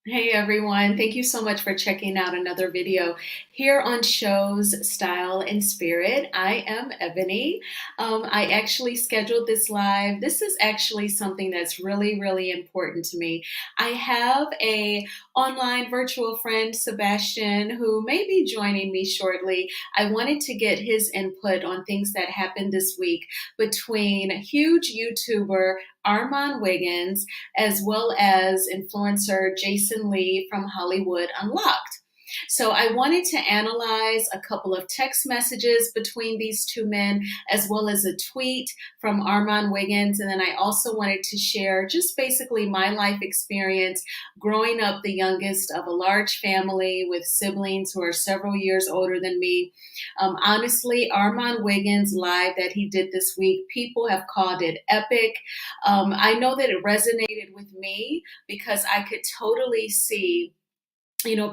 Hey everyone, thank you so much for checking out another video here on Shows Style and Spirit. I am Ebony. I actually scheduled this live. This is actually something that's really important to me. I have a online virtual friend, Sebastian, who may be joining me shortly. I wanted to get his input on things that happened this week between huge YouTuber Armon Wiggins as well as influencer Jason Lee from Hollywood Unlocked. So I wanted to analyze a couple of text messages between these two men, as well as a tweet from Armon Wiggins. And then I also wanted to share just basically my life experience growing up the youngest of a large family with siblings who are several years older than me. Honestly, Armon Wiggins live that he did this week, people have called it epic. I know that it resonated with me because I could totally see,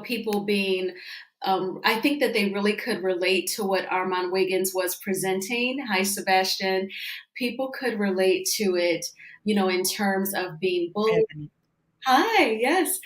people being, I think that they really could relate to what Armon Wiggins was presenting. Hi, Sebastian. People could relate to it, in terms of being bullied. Ebony. Hi, yes.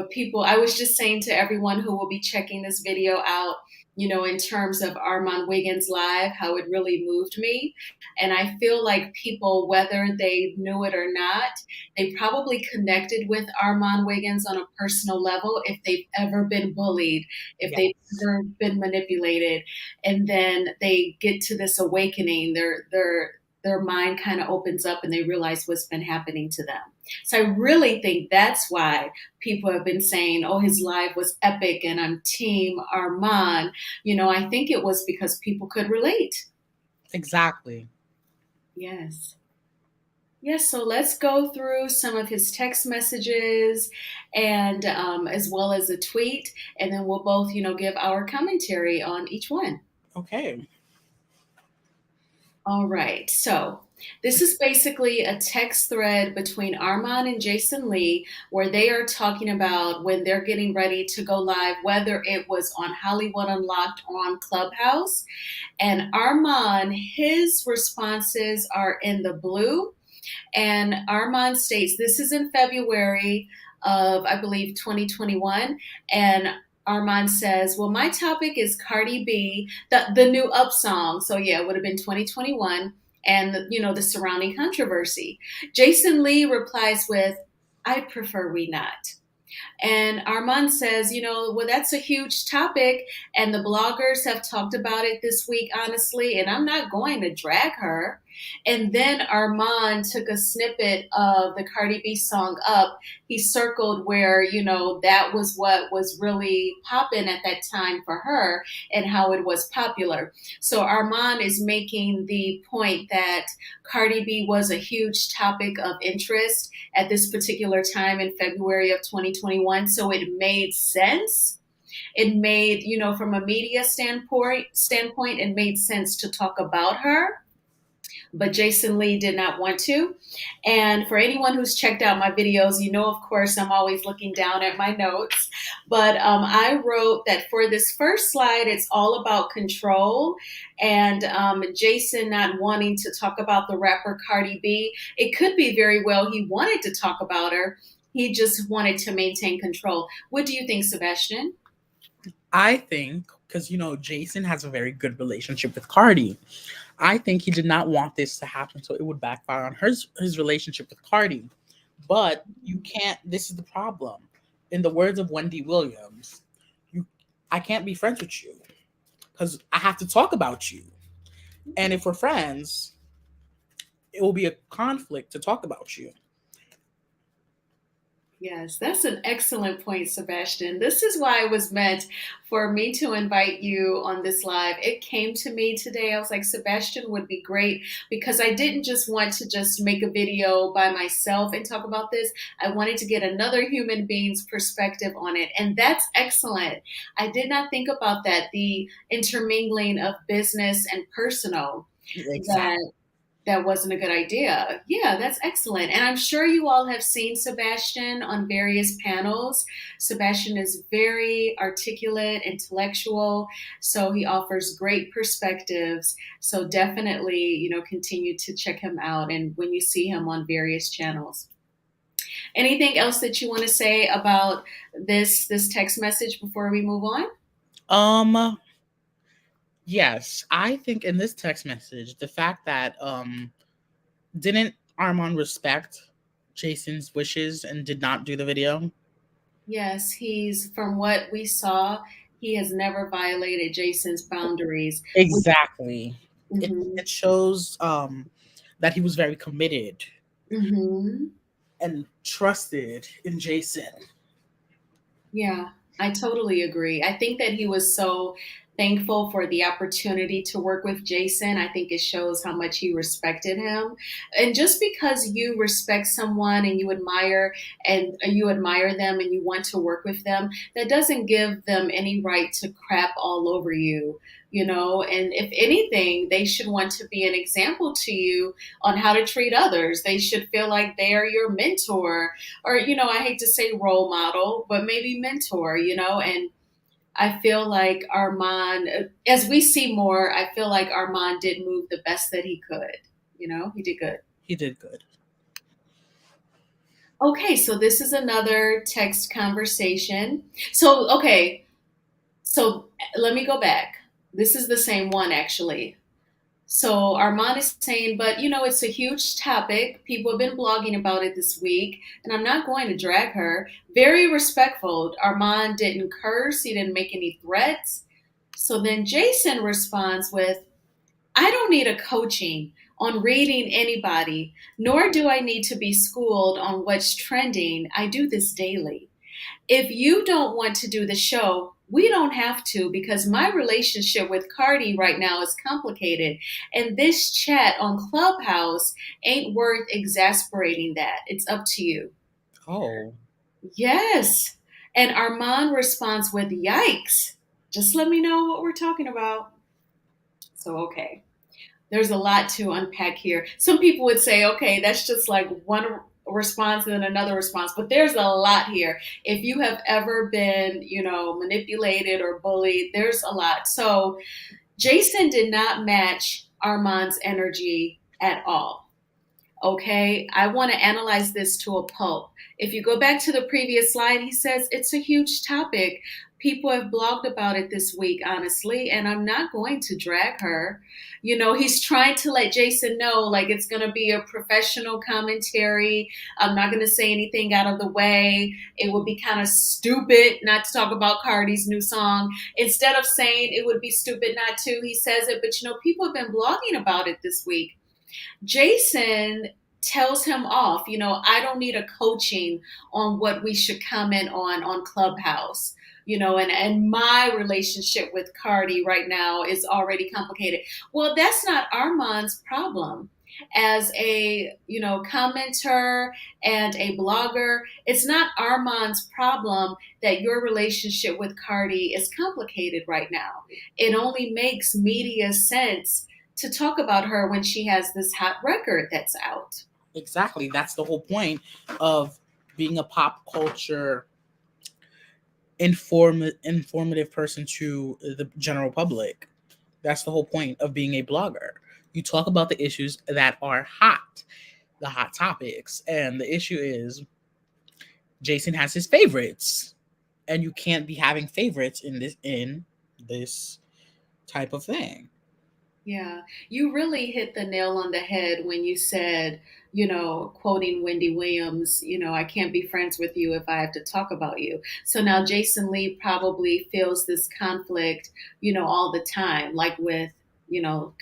People, I was just saying to everyone who will be checking this video out, in terms of Armon Wiggins live, how it really moved me. And I feel like people, whether they knew it or not, they probably connected with Armon Wiggins on a personal level if they've ever been bullied, if they've Yes, ever been manipulated. And then they get to this awakening, their mind kind of opens up and they realize what's been happening to them. So I really think that's why people have been saying, oh, his live was epic and I'm team Armand. I think it was because people could relate. exactly. Yes. Yes, so let's go through some of his text messages and as well as a tweet, and then we'll both, give our commentary on each one. Okay. All right. So this is basically a text thread between Armand and Jason Lee where they are talking about when they're getting ready to go live, whether it was on Hollywood Unlocked or on Clubhouse. And Armand, his responses are in the blue. And Armand states this is in February of, I believe, 2021. And Armand says, well, my topic is Cardi B, the new Up song. So yeah, it would have been 2021 and the surrounding controversy. Jason Lee replies with, I prefer we not. And Armand says, well, that's a huge topic. And the bloggers have talked about it this week, honestly, and I'm not going to drag her. And then Armand took a snippet of the Cardi B song Up. He circled where, that was what was really popping at that time for her and how it was popular. So Armand is making the point that Cardi B was a huge topic of interest at this particular time in February of 2021. So it made sense. It made, from a media standpoint, it made sense to talk about her, but Jason Lee did not want to. And for anyone who's checked out my videos, of course, I'm always looking down at my notes. But I wrote that for this first slide, it's all about control. And Jason not wanting to talk about the rapper Cardi B. It could be very well he wanted to talk about her. He just wanted to maintain control. What do you think, Sebastian? I think because Jason has a very good relationship with Cardi. I think he did not want this to happen, so it would backfire on his relationship with Cardi. But you can't. This is the problem. In the words of Wendy Williams, you, I can't be friends with you because I have to talk about you. And if we're friends, it will be a conflict to talk about you. Yes, that's an excellent point, Sebastian. This is why it was meant for me to invite you on this live. It came to me today. I was like, Sebastian would be great because I didn't just want to just make a video by myself and talk about this. I wanted to get another human being's perspective on it. And that's excellent. I did not think about that, the intermingling of business and personal. Exactly. That wasn't a good idea. Yeah, that's excellent. And I'm sure you all have seen Sebastian on various panels. Sebastian is very articulate, intellectual, so he offers great perspectives. So definitely, continue to check him out and when you see him on various channels. Anything else that you want to say about this text message before we move on? Um, yes, I think in this text message, the fact that didn't Armon respect Jason's wishes and did not do the video? Yes, he's from what we saw, he has never violated Jason's boundaries. Exactly. Mm-hmm. It shows that he was very committed Mm-hmm. and trusted in Jason. Yeah, I totally agree. I think that he was so thankful for the opportunity to work with Jason. I think it shows how much he respected him. And just because you respect someone and you admire them and you want to work with them, that doesn't give them any right to crap all over you, you know? And if anything, they should want to be an example to you on how to treat others. They should feel like they are your mentor or I hate to say role model, but maybe mentor, and I feel like Armand, as we see more, I feel like Armand did move the best that he could. He did good. He did good. Okay, so this is another text conversation. So let me go back. This is the same one actually. So Armand is saying, but it's a huge topic. People have been blogging about it this week, and I'm not going to drag her. Very respectful. Armand didn't curse, he didn't make any threats. So then Jason responds with, I don't need a coaching on reading anybody, nor do I need to be schooled on what's trending. I do this daily. If you don't want to do the show, we don't have to because my relationship with Cardi right now is complicated. And this chat on Clubhouse ain't worth exasperating that. It's up to you. Oh, Yes. And Armand responds with, yikes. Just let me know what we're talking about. So, okay. There's a lot to unpack here. Some people would say, okay, that's just like one response and then another response, but there's a lot here. If you have ever been, manipulated or bullied, there's a lot. So Jason did not match Armand's energy at all. Okay, I want to analyze this to a pulp. If you go back to the previous slide, he says it's a huge topic. People have blogged about it this week, honestly, and I'm not going to drag her. He's trying to let Jason know, like, it's going to be a professional commentary. I'm not going to say anything out of the way. It would be kind of stupid not to talk about Cardi's new song. Instead of saying it would be stupid not to, he says it, but people have been blogging about it this week. Jason tells him off, I don't need a coaching on what we should comment on Clubhouse. And my relationship with Cardi right now is already complicated. Well, that's not Armand's problem. As a commenter and a blogger, it's not Armand's problem that your relationship with Cardi is complicated right now. It only makes media sense to talk about her when she has this hot record that's out. exactly. That's the whole point of being a pop culture informative person to the general public. That's the whole point of being a blogger. You talk about the issues that are hot, the hot topics. And the issue is Jason has his favorites. And you can't be having favorites in this type of thing. Yeah, you really hit the nail on the head when you said, quoting Wendy Williams, I can't be friends with you if I have to talk about you. So now Jason Lee probably feels this conflict, all the time, like with,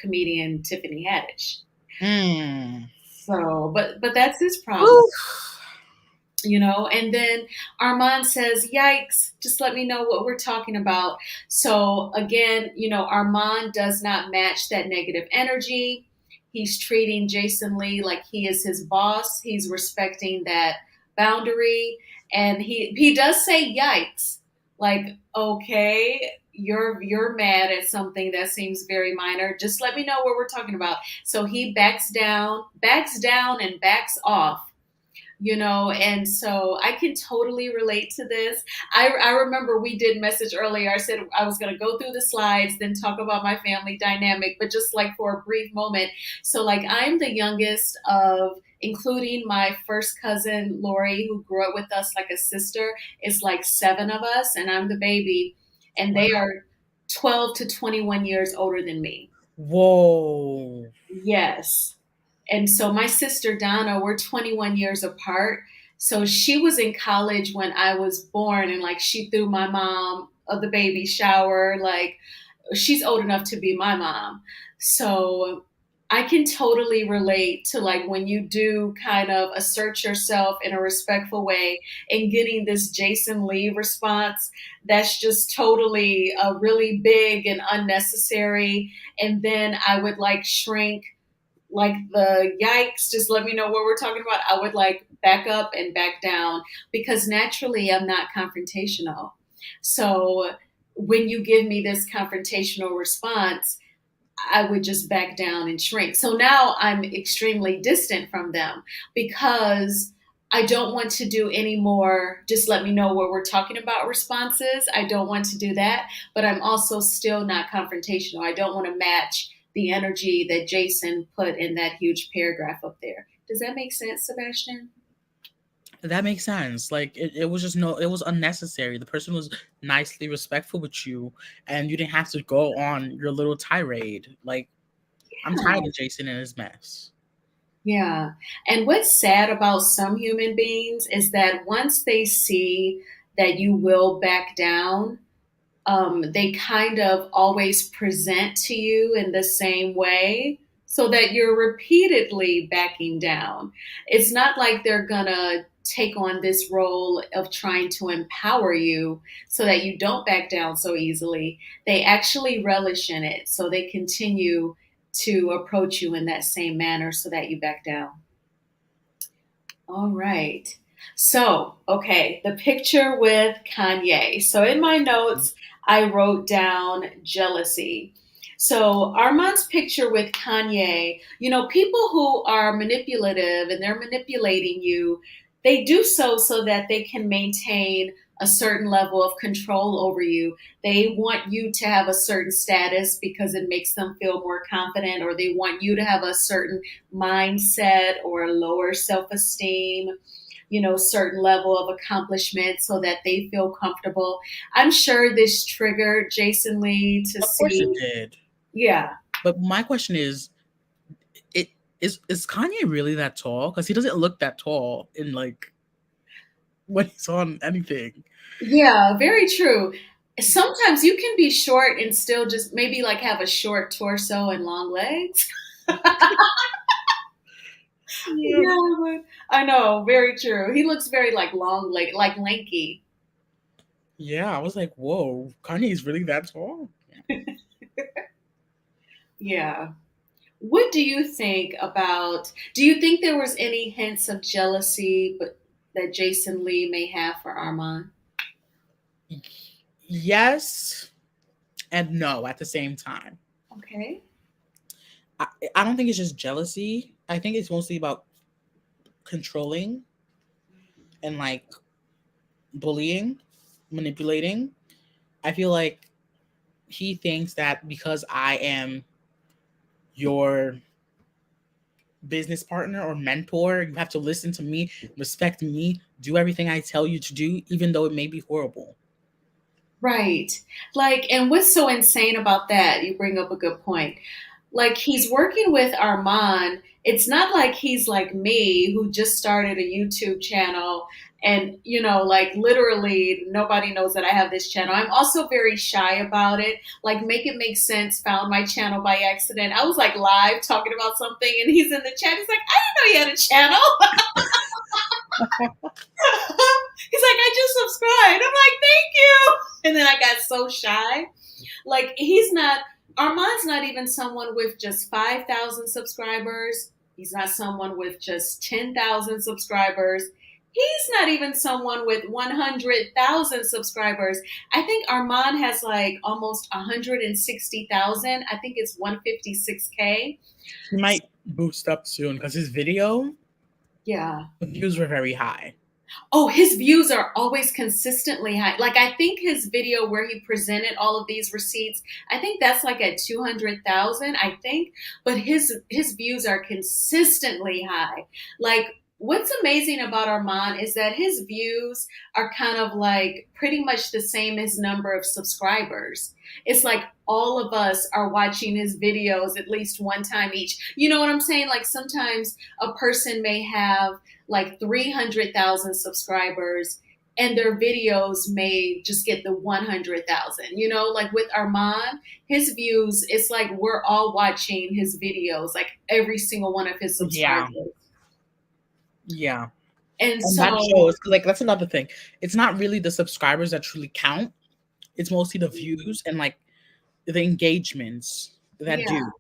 comedian Tiffany Haddish. Mm. So, but that's his problem. Whew. And then Armand says, yikes, just let me know what we're talking about. So again, Armand does not match that negative energy. He's treating Jason Lee like he is his boss. He's respecting that boundary. And he does say yikes. Like, okay, you're mad at something that seems very minor. Just let me know what we're talking about. So he backs down and backs off, and so I can totally relate to this. I remember we did message earlier. I said I was going to go through the slides, then talk about my family dynamic, but just like for a brief moment. So like I'm the youngest of including my first cousin Lori, who grew up with us like a sister. It's like seven of us, and I'm the baby, and they Wow. are 12 to 21 years older than me. Whoa. Yes. And so my sister Donna, we're 21 years apart. So she was in college when I was born, and like she threw my mom of the baby shower. Like she's old enough to be my mom. So I can totally relate to like when you do kind of assert yourself in a respectful way and getting this Jason Lee response that's just totally really big and unnecessary. And then I would like shrink like the yikes, just let me know what we're talking about. I would like back up and back down because naturally I'm not confrontational. So when you give me this confrontational response, I would just back down and shrink. So now I'm extremely distant from them because I don't want to do any more, just let me know what we're talking about responses. I don't want to do that, but I'm also still not confrontational. I don't want to match the energy that Jason put in that huge paragraph up there. Does that make sense, Sebastian? That makes sense. Like it was just no, it was unnecessary. The person was nicely respectful with you, and you didn't have to go on your little tirade. Like I'm tired of Jason and his mess. Yeah. And what's sad about some human beings is that once they see that you will back down, they kind of always present to you in the same way so that you're repeatedly backing down. It's not like they're gonna take on this role of trying to empower you so that you don't back down so easily. They actually relish in it, so they continue to approach you in that same manner so that you back down. All right. So, okay, the picture with Kanye. So, in my notes, I wrote down jealousy. So, Armand's picture with Kanye, you know, people who are manipulative and they're manipulating you, they do so that they can maintain a certain level of control over you. They want you to have a certain status because it makes them feel more confident, or they want you to have a certain mindset or lower self esteem, you know, certain level of accomplishment so that they feel comfortable. I'm sure this triggered Jason Lee to Of course it see, did. yeah. But my question it is Kanye really that tall? Because he doesn't look that tall in like when he's on anything. Yeah, very true. Sometimes you can be short and still just maybe like have a short torso and long legs. Yeah. Yeah, but I know, very true. He looks very like long leg, like lanky. Yeah, I was like, whoa, Kanye is really that tall? Yeah. What do you think about? Do you think there was any hints of jealousy, but that Jason Lee may have for Armand? Yes and no at the same time. Okay. I, I don't think it's just jealousy. I think it's mostly about controlling and like bullying, manipulating. I feel like he thinks that because I am your business partner or mentor, you have to listen to me, respect me, do everything I tell you to do, even though it may be horrible. Right. Like, and what's so insane about that? You bring up a good point. Like, he's working with Armand. It's not like he's like me who just started a YouTube channel and, you know, like literally nobody knows that I have this channel. I'm also very shy about it. Like, Make It Make Sense found my channel by accident. I was like live talking about something and he's in the chat. He's like, I didn't know you had a channel. He's like, I just subscribed. I'm like, thank you. And then I got so shy. Like he's not Armand's not even someone with just 5,000 subscribers. He's not someone with just 10,000 subscribers. He's not even someone with 100,000 subscribers. I think Armand has like almost 160,000. I think it's 156K. He might boost up soon because his video Yeah. the views were very high. Oh, his views are always consistently high. Like I think his video where he presented all of these receipts, I think that's like at 200,000, I think, but his views are consistently high. Like what's amazing about Armand is that his views are kind of like pretty much the same as number of subscribers. It's like all of us are watching his videos at least one time each. You know what I'm saying? Like sometimes a person may have like 300,000 subscribers and their videos may just get the 100,000. You know, like with Armand, his views, it's like we're all watching his videos, like every single one of his Yeah, subscribers. yeah. And And that so, shows, 'cause, like, that's another thing. It's not really the subscribers that truly count. It's mostly the views and like the engagements that yeah. do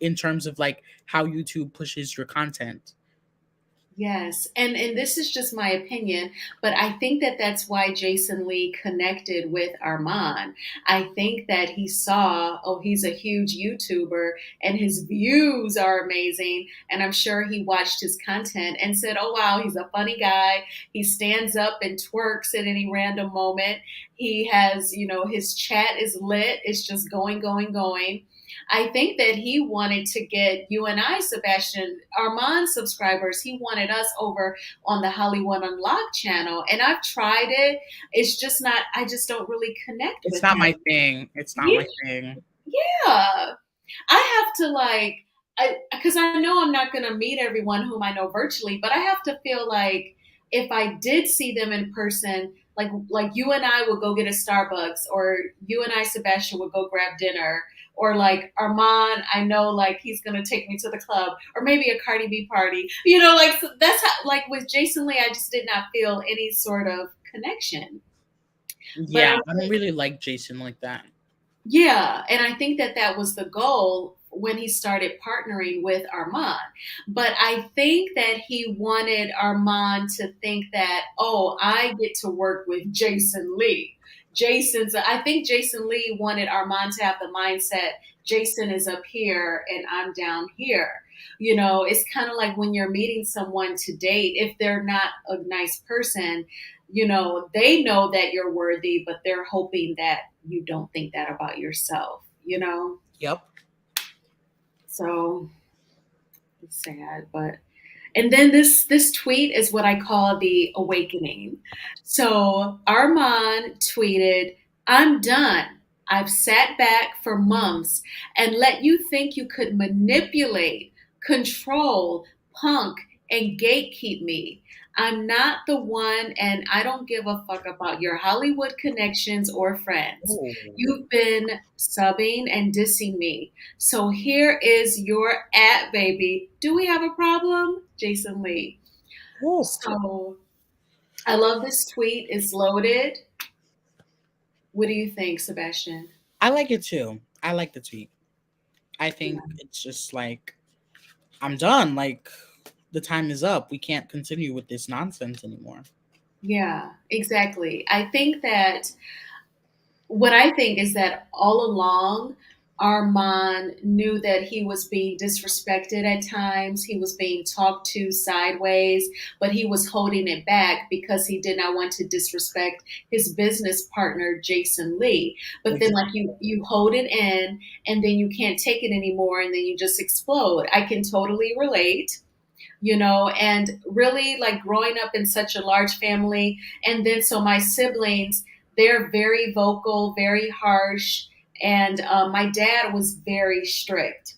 in terms of like how YouTube pushes your content. Yes, and this is just my opinion, but I think that that's why Jason Lee connected with Armand. I think that he saw, oh, he's a huge YouTuber and his views are amazing, and I'm sure he watched his content and said, "Oh wow, he's a funny guy. He stands up and twerks at any random moment. He has, you know, his chat is lit. It's just going, going, going." I think that he wanted to get you and I, Sebastian, Armand subscribers. He wanted us over on the Hollywood Unlocked channel. And I've tried it. It's just not, I just don't really connect It's with not him. my thing. It's not Yeah. my thing. Yeah. I have to like, because I know I'm not going to meet everyone whom I know virtually, but I have to feel like if I did see them in person, like you and I would go get a Starbucks, or you and I, Sebastian, would go grab dinner, or like Armand, I know like he's gonna take me to the club, or maybe a Cardi B party. You know, like so that's how. Like with Jason Lee, I just did not feel any sort of connection. But I Yeah, I don't really like Jason like that. Yeah, and I think that that was the goal when he started partnering with Armand. But I think that he wanted Armand to think that, oh, I get to work with Jason Lee. I think Jason Lee wanted Armand to have the mindset Jason is up here and I'm down here. You know, it's kind of like when you're meeting someone to date, if they're not a nice person, you know, they know that you're worthy, but they're hoping that you don't think that about yourself, you know? Yep. So it's sad, but and then this tweet is what I call the awakening. So Armand tweeted, "I'm done. I've sat back for months and let you think you could manipulate, control, punk, and gatekeep me. I'm not the one, and I don't give a fuck about your Hollywood connections or friends. Oh, You've been subbing and dissing me. So here is your at, baby. Do we have a problem? Jason Lee." oh. So I love this tweet. It's loaded. What do you think, Sebastian? I like it too. I like the tweet. I think Yeah. it's just like I'm done. Like the time is up. We can't continue with this nonsense anymore. Yeah, exactly. I think that what I think is that all along, Armand knew that he was being disrespected at times. He was being talked to sideways, but he was holding it back because he did not want to disrespect his business partner, Jason Lee. But then, like Exactly. you hold it in, and then you can't take it anymore, and then you just explode. I can totally relate, you know, and really like growing up in such a large family. And then, so my siblings, they're very vocal, very harsh. And my dad was very strict.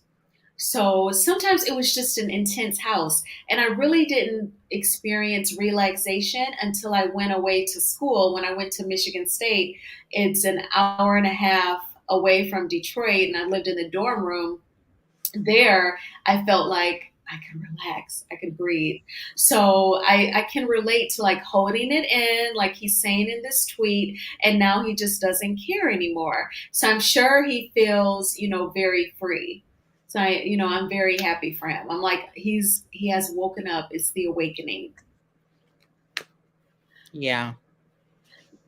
So sometimes it was just an intense house. And I really didn't experience relaxation until I went away to school. When I went to Michigan State, it's an hour and a half away from Detroit, and I lived in the dorm room there. I felt like I could relax, I could breathe. So I can relate to like holding it in, like he's saying in this tweet, and now he just doesn't care anymore. So I'm sure he feels, you know, very free. So I'm very happy for him. I'm like, he has woken up. It's the awakening. Yeah.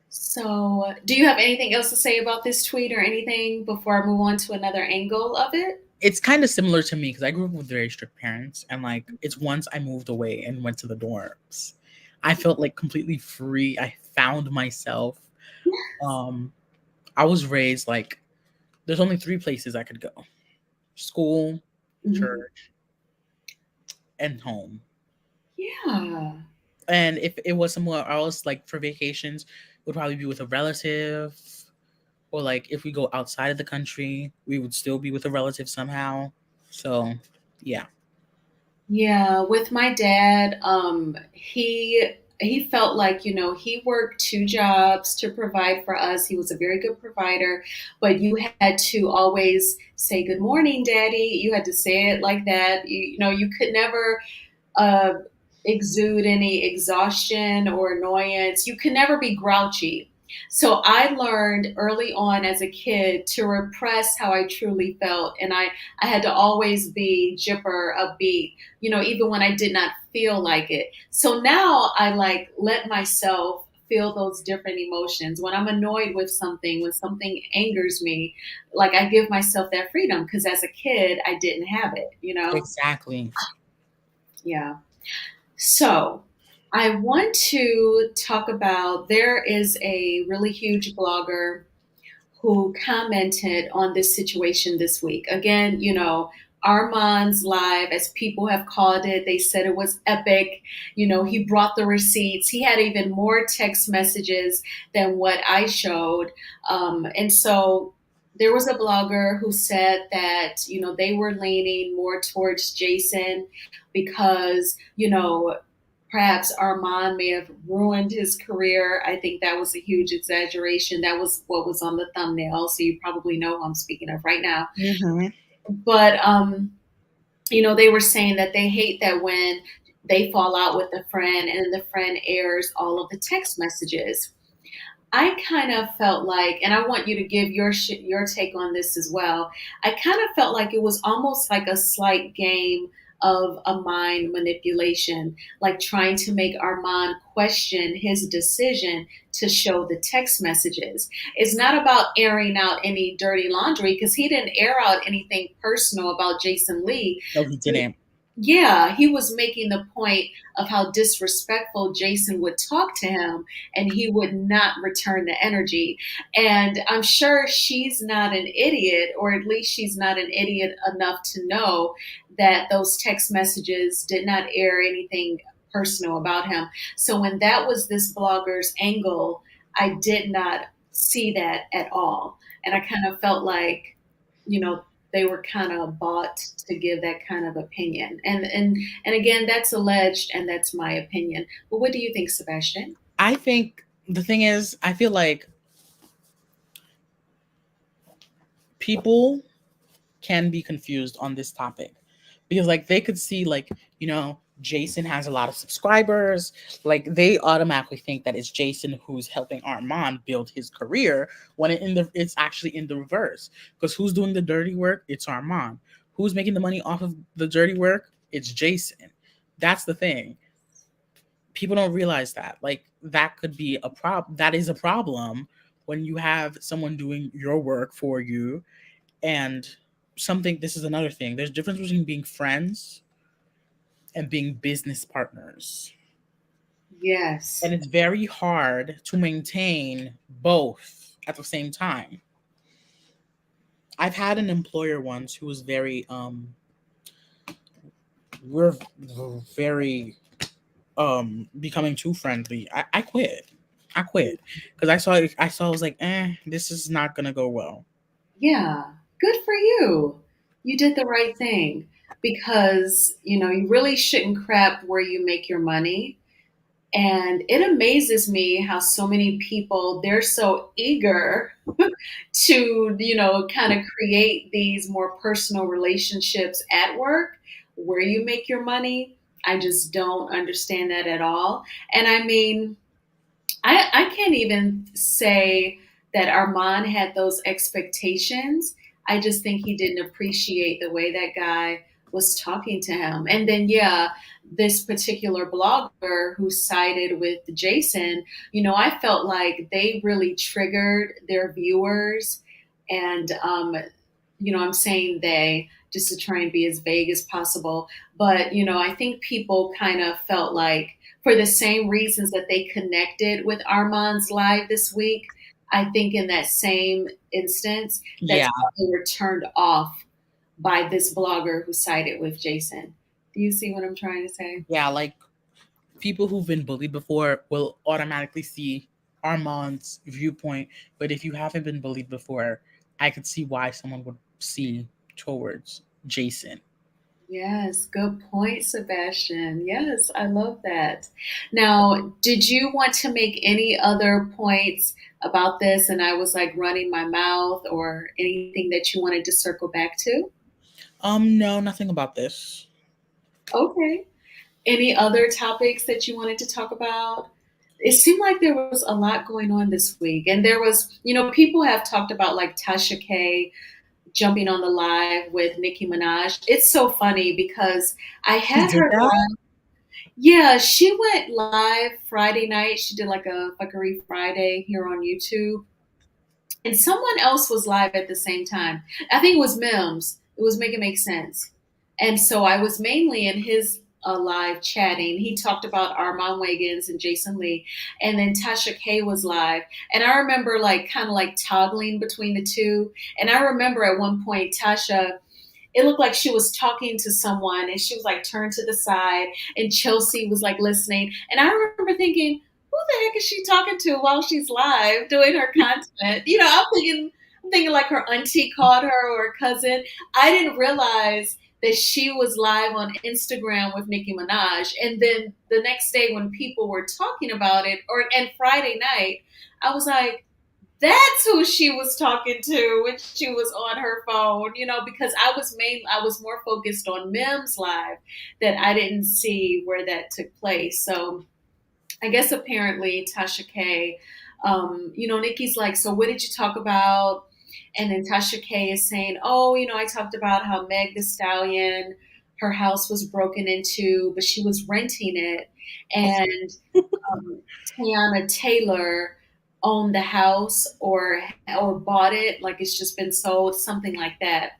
So do you have anything else to say about this tweet or anything before I move on to another angle of it? It's kind of similar to me because I grew up with very strict parents, and like it's once I moved away and went to the dorms. I felt like completely free. I found myself. Um, I was raised like there's only three places I could go: school, Mhm. church, and home. Yeah. And if it was somewhere else, like for vacations, it would probably be with a relative, or like if we go outside of the country, we would still be with a relative somehow. So, yeah. Yeah, with my dad, he felt like, he worked two jobs to provide for us. He was a very good provider, but you had to always say good morning, Daddy. You had to say it like that. You could never uh, exude any exhaustion or annoyance. You can never be grouchy. So I learned early on as a kid to repress how I truly felt. And I had to always be chipper, upbeat, even when I did not feel like it. So now I like let myself feel those different emotions. When I'm annoyed with something, when something angers me, like I give myself that freedom because as a kid, I didn't have it. Exactly. Yeah. So, I want to talk about there is a really huge blogger who commented on this situation this week. Again, Armand's live, as people have called it, they said it was epic. He brought the receipts. He had even more text messages than what I showed. And so there was a blogger who said that, they were leaning more towards Jason because, perhaps Armand may have ruined his career. I think that was a huge exaggeration. That was what was on the thumbnail, so you probably know who I'm speaking of right now. Hmm. But they were saying that they hate that when they fall out with a friend and the friend airs all of the text messages. I kind of felt like, and I want you to give your take on this as well. I kind of felt like it was almost like a slight game of a mind manipulation, like trying to make Armand question his decision to show the text messages. It's not about airing out any dirty laundry because he didn't air out anything personal about Jason Lee. No, he didn't. Yeah, he was making the point of how disrespectful Jason would talk to him and he would not return the energy. And I'm sure she's not an idiot, or at least she's not an idiot enough to know that those text messages did not air anything personal about him. So when that was this blogger's angle, I did not see that at all. And I kind of felt like, you know, they were kind of bought to give that kind of opinion. And again, that's alleged and that's my opinion. But what do you think, Sebastian? I think the thing is, I feel like people can be confused on this topic because like they could see like Jason has a lot of subscribers, like they automatically think that it's Jason who's helping Armand build his career when it's actually in the reverse, because who's doing the dirty work? It's Armand. Who's making the money off of the dirty work? It's Jason. That's the thing. People don't realize that like that could be a problem. That is a problem when you have someone doing your work for you. And something, this is another thing, there's a difference between being friends and being business partners. Yes. And it's very hard to maintain both at the same time. I've had an employer once who was very we're very becoming too friendly. I quit. I quit because I saw I was like, this is not gonna go well. Yeah. Good for you. You did the right thing because, you really shouldn't crap where you make your money. And it amazes me how so many people, they're so eager to, kind of create these more personal relationships at work where you make your money. I just don't understand that at all. And I mean, I can't even say that Armand had those expectations. I just think he didn't appreciate the way that guy was talking to him. And then, yeah, this particular blogger who sided with Jason, I felt like they really triggered their viewers. And, I'm saying they just to try and be as vague as possible. But, I think people kind of felt like for the same reasons that they connected with Armand's live this week. I think in that same instance, that's Yeah, why they were turned off by this blogger who sided with Jason. Do you see what I'm trying to say? yeah, like people who've been bullied before will automatically see Armand's viewpoint, but if you haven't been bullied before, I could see why someone would see towards Jason. Yes, good point, Sebastian. Yes, I love that. Now, did you want to make any other points about this? And I was like running my mouth, or anything that you wanted to circle back to? No, nothing about this. Okay. Any other topics that you wanted to talk about? It seemed like there was a lot going on this week. And there was, people have talked about like Tasha K jumping on the live with Nicki Minaj. It's so funny because I She had did her that? live. Yeah, she went live Friday night. She did like a Fuckery Friday here on YouTube. And someone else was live at the same time. I think it was Mims. It was Make It Make Sense. And so I was mainly in his live chatting. He talked about Armon Wiggins and Jason Lee. And then Tasha K was live. And I remember like kind of like toggling between the two. And I remember at one point, Tasha, it looked like she was talking to someone and she was like turned to the side and Chelsea was like listening. And I remember thinking, who the heck is she talking to while she's live doing her content? I'm thinking like her auntie called her or her cousin. I didn't realize that she was live on Instagram with Nicki Minaj. And then the next day when people were talking about it, and Friday night, I was like, that's who she was talking to when she was on her phone, because I was more focused on Mims live, that I didn't see where that took place. So I guess apparently Tasha K, Nikki's like, so what did you talk about? And then Tasha K is saying, oh, I talked about how Meg the Stallion, her house was broken into, but she was renting it. And Tiana Taylor owned the house or bought it, like it's just been sold, something like that.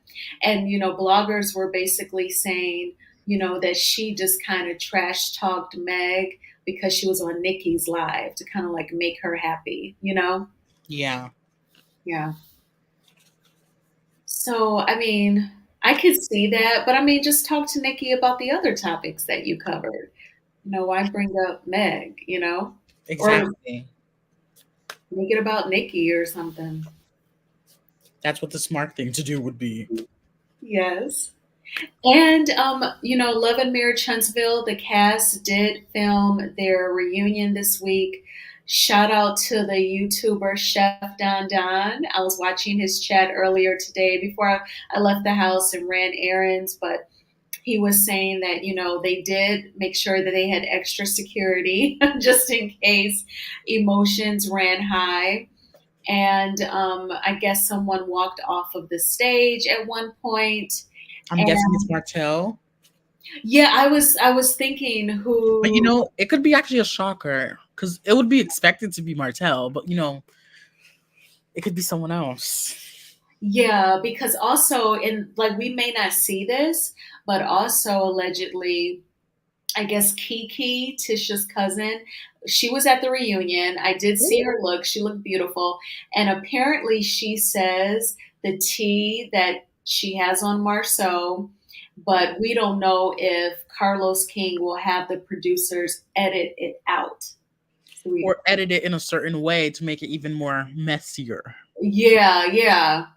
And bloggers were basically saying, that she just kind of trash talked Meg because she was on Nikki's live to kind of like make her happy. Yeah, Yeah. So I mean, I could see that, but I mean, just talk to Nikki about the other topics that you covered. Why bring up Meg? Or exactly. make it about Nikki or something. That's what the smart thing to do would be. Yes. And Love and Marriage Huntsville, the cast did film their reunion this week. Shout out to the YouTuber Chef Don Don. I was watching his chat earlier today before I left the house and ran errands, but he was saying that, they did make sure that they had extra security just in case emotions ran high. And I guess someone walked off of the stage at one point. I'm guessing And it's Martell. yeah, I was thinking But who. it could be actually a shocker because it would be expected to be Martell, but it could be someone else. Yeah, because also in like we may not see this, but also allegedly, I guess Kiki, Tisha's cousin, she was at the reunion. I did see her look. She looked beautiful. And apparently she says the tea that she has on Marceau, but we don't know if Carlos King will have the producers edit it out. So Or edit it in a certain way to make it even more messier. yeah, yeah.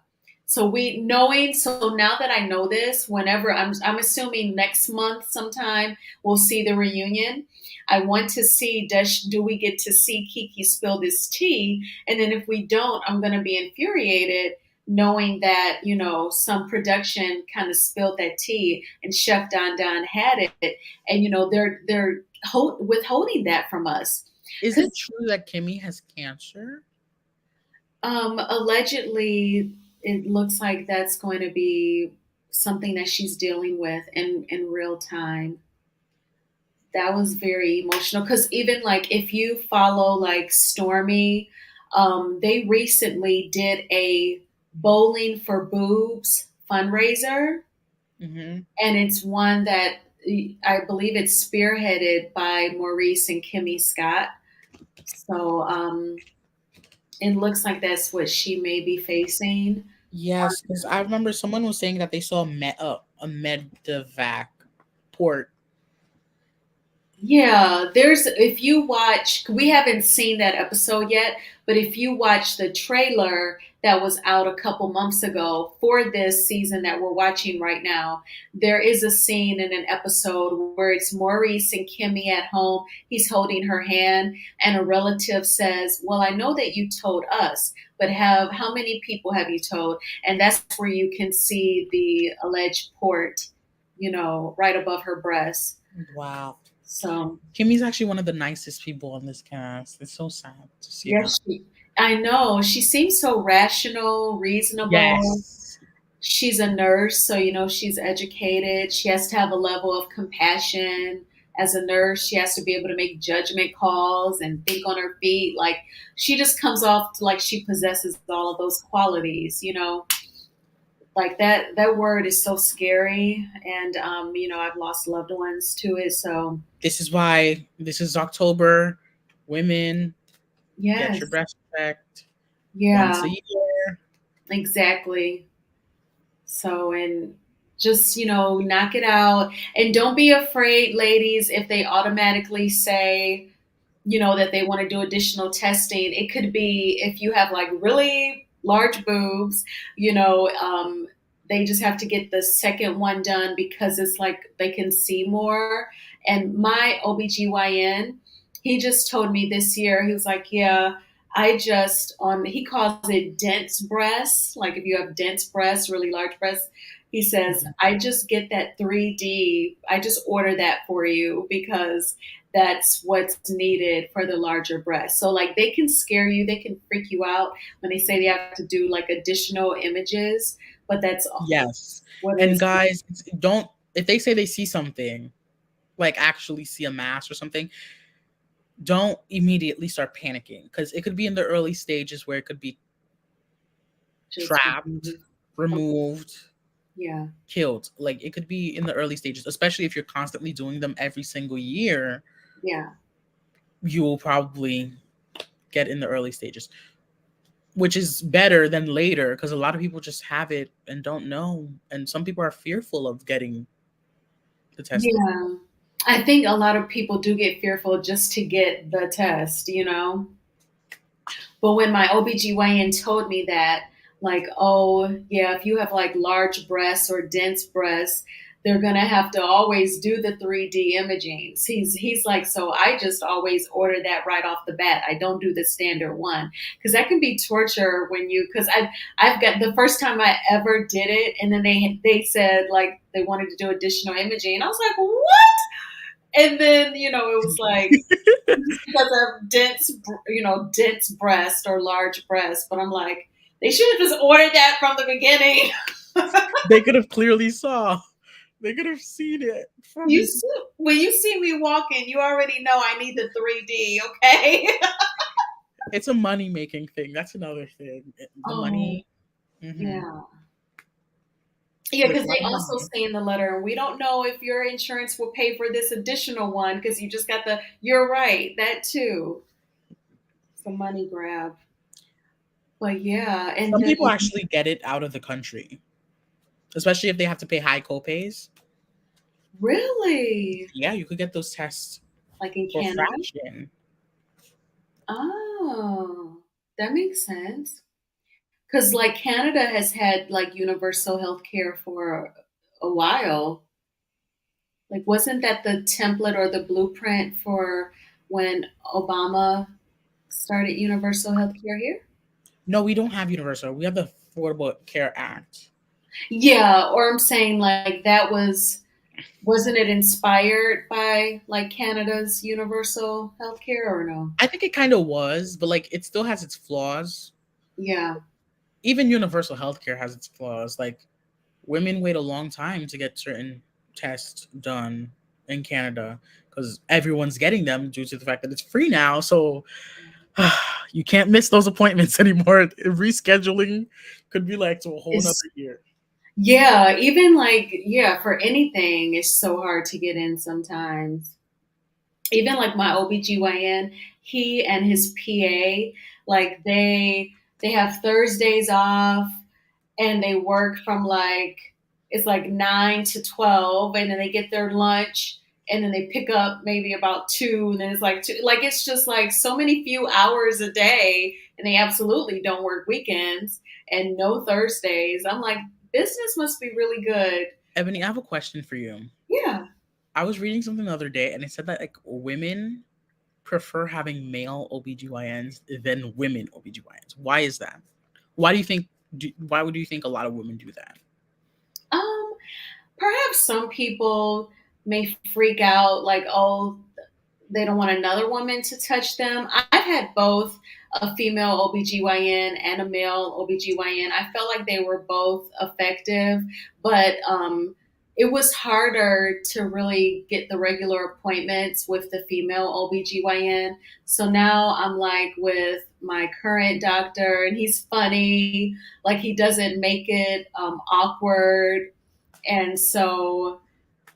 So now that I know this, whenever I'm assuming next month sometime we'll see the reunion. I want to see, do we get to see Kiki spill this tea? And then if we don't, I'm going to be infuriated knowing that, some production kind of spilled that tea and Chef Don Don had it, and they're withholding that from us. Is Cuz it true that Kimmy has cancer? allegedly, it looks like that's going to be something that she's dealing with in real time. That was very emotional because even like if you follow like Stormy, they recently did a bowling for boobs fundraiser, Mm-hmm. and it's one that I believe it's spearheaded by Maurice and Kimmy Scott. So it looks like that's what she may be facing. Yes, because I remember someone was saying that they saw a medevac port. Yeah, there's if you watch, we haven't seen that episode yet, but if you watch the trailer that was out a couple months ago for this season that we're watching right now, there is a scene in an episode where it's Maurice and Kimmy at home. He's holding her hand, and a relative says, "Well, I know that you told us, but have how many people have you told?" And that's where you can see the alleged port, right above her breast. Wow. So Kimmy's actually one of the nicest people on this cast. It's so sad to see that. yes, I know. She seems so rational, reasonable. Yes. She's a nurse, so she's educated. She has to have a level of compassion. As a nurse, she has to be able to make judgment calls and think on her feet. Like she just comes off like she possesses all of those qualities. Like that word is so scary, and I've lost loved ones to it. So This is why this is October. Women, get your yes, breast checked once yeah, a year. exactly. So, and just, knock it out. And don't be afraid, ladies, if they automatically say, that they want to do additional testing. It could be if you have like really large boobs, they just have to get the second one done because it's like they can see more. And my OBGYN, he just told me this year, he was like, yeah, he calls it dense breasts. Like if you have dense breasts, really large breasts, he says, Mhm. I just get that 3D. I just order that for you because that's what's needed for the larger breast. So like they can scare you, they can freak you out when they say they have to do like additional images, but that's Yes. what And is. guys, don't, if they say they see something, like actually see a mass or something, don't immediately start panicking because it could be in the early stages where it could be Just trapped, removed, yeah, killed. Like it could be in the early stages, especially if you're constantly doing them every single year, yeah, you will probably get in the early stages, which is better than later because a lot of people just have it and don't know. And some people are fearful of getting the testing. yeah. I think a lot of people do get fearful just to get the test. But when my OBGYN told me that, like, oh, yeah, if you have like large breasts or dense breasts, they're going to have to always do the 3D imaging. He's like, so I just always order that right off the bat. I don't do the standard one because that can be torture because I've got the first time I ever did it, and then they said like they wanted to do additional imaging. I was like, what? And then it was like because of dense breast or large breast. But I'm like, they should have just ordered that from the beginning. They could have clearly saw. They could have seen it from You the. see, when you see me walking, you already know I need the 3D. Okay. It's a money making thing. That's another thing. The Oh money. Hmm. yeah. Yeah, There's because a lot they of also money. say in the letter, we don't know if your insurance will pay for this additional one because you just got you're right, that too. It's a money grab. But yeah, and Some then people actually get it out of the country, especially if they have to pay high copays. really, Yeah, you could get those tests like in for a Canada. fraction. Oh, that makes sense. Because like Canada has had like universal health care for a while. Like, wasn't that the template or the blueprint for when Obama started universal health care here? No, we don't have universal. We have the Affordable Care Act. Yeah, or I'm saying like wasn't it inspired by like Canada's universal health care or no? I think it kind of was, but like it still has its flaws. Yeah, Even universal healthcare has its flaws. Like women wait a long time to get certain tests done in Canada because everyone's getting them due to the fact that it's free now. So you can't miss those appointments anymore. Rescheduling could be like to a whole nother it's year. Yeah, even like, yeah, for anything, it's so hard to get in sometimes. Even like my OBGYN, he and his PA, like they have Thursdays off and they work from like it's like 9 to 12 and then they get their lunch and then they pick up maybe about 2 and then it's like 2, like it's just like so many few hours a day and they absolutely don't work weekends and no Thursdays. I'm like, business must be really good. Ebony, I have a question for you. Yeah. I was reading something the other day and it said that like women prefer having male OBGYNs than women OBGYNs. Why is that? Why do you think why would you think a lot of women do that? Um Perhaps some people may freak out like, oh, they don't want another woman to touch them. I've had both a female OBGYN and a male OBGYN. I felt like they were both effective, but it was harder to really get the regular appointments with the female OBGYN. So now I'm like with my current doctor, and he's funny. Like he doesn't make it awkward. And so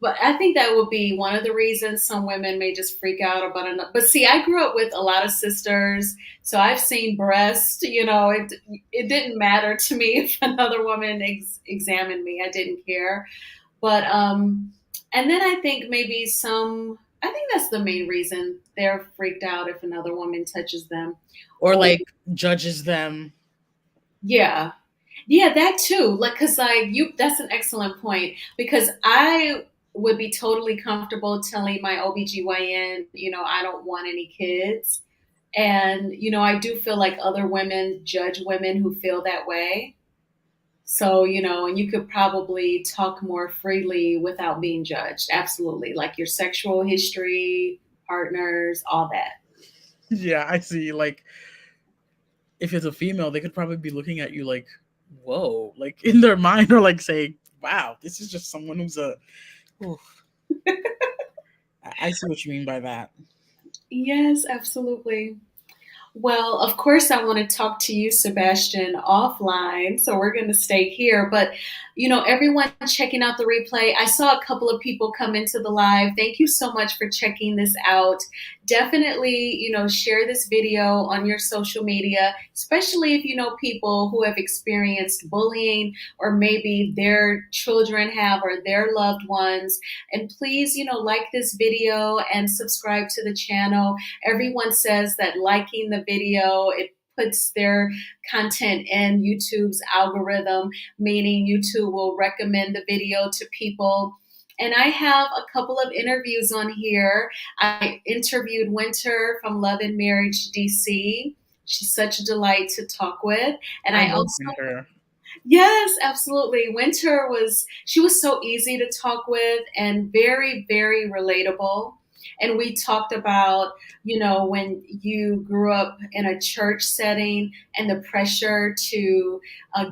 but I think that would be one of the reasons some women may just freak out about it. But see, I grew up with a lot of sisters, so I've seen breasts. It didn't matter to me if another woman examined me. I didn't care. But and then I think maybe some. I think that's the main reason they're freaked out if another woman touches them. Or Or like judges them? yeah, yeah, that too. Like, cause like you, that's an excellent point because I would be totally comfortable telling my OBGYN, I don't want any kids. And, I do feel like other women judge women who feel that way. So, and you could probably talk more freely without being judged. Absolutely. Like your sexual history, partners, all that. Yeah, I see. Like if it's a female, they could probably be looking at you like, whoa, like in their mind, or like saying, wow, this is just someone who's a. Oof. I see what you mean by that. Yes, absolutely. Well, of course, I want to talk to you, Sebastian, offline. So we're going to stay here. But, everyone checking out the replay, I saw a couple of people come into the live. Thank you so much for checking this out. Definitely, share this video on your social media, especially if you know people who have experienced bullying or maybe their children have or their loved ones. And please, like this video and subscribe to the channel. Everyone says that liking the video, it puts their content in YouTube's algorithm, meaning YouTube will recommend the video to people. And I have a couple of interviews on here. I interviewed Winter from Love and Marriage DC. She's such a delight to talk with. And I I love also Winter. Yes, absolutely. She was so easy to talk with and very, very relatable. And we talked about, when you grew up in a church setting and the pressure to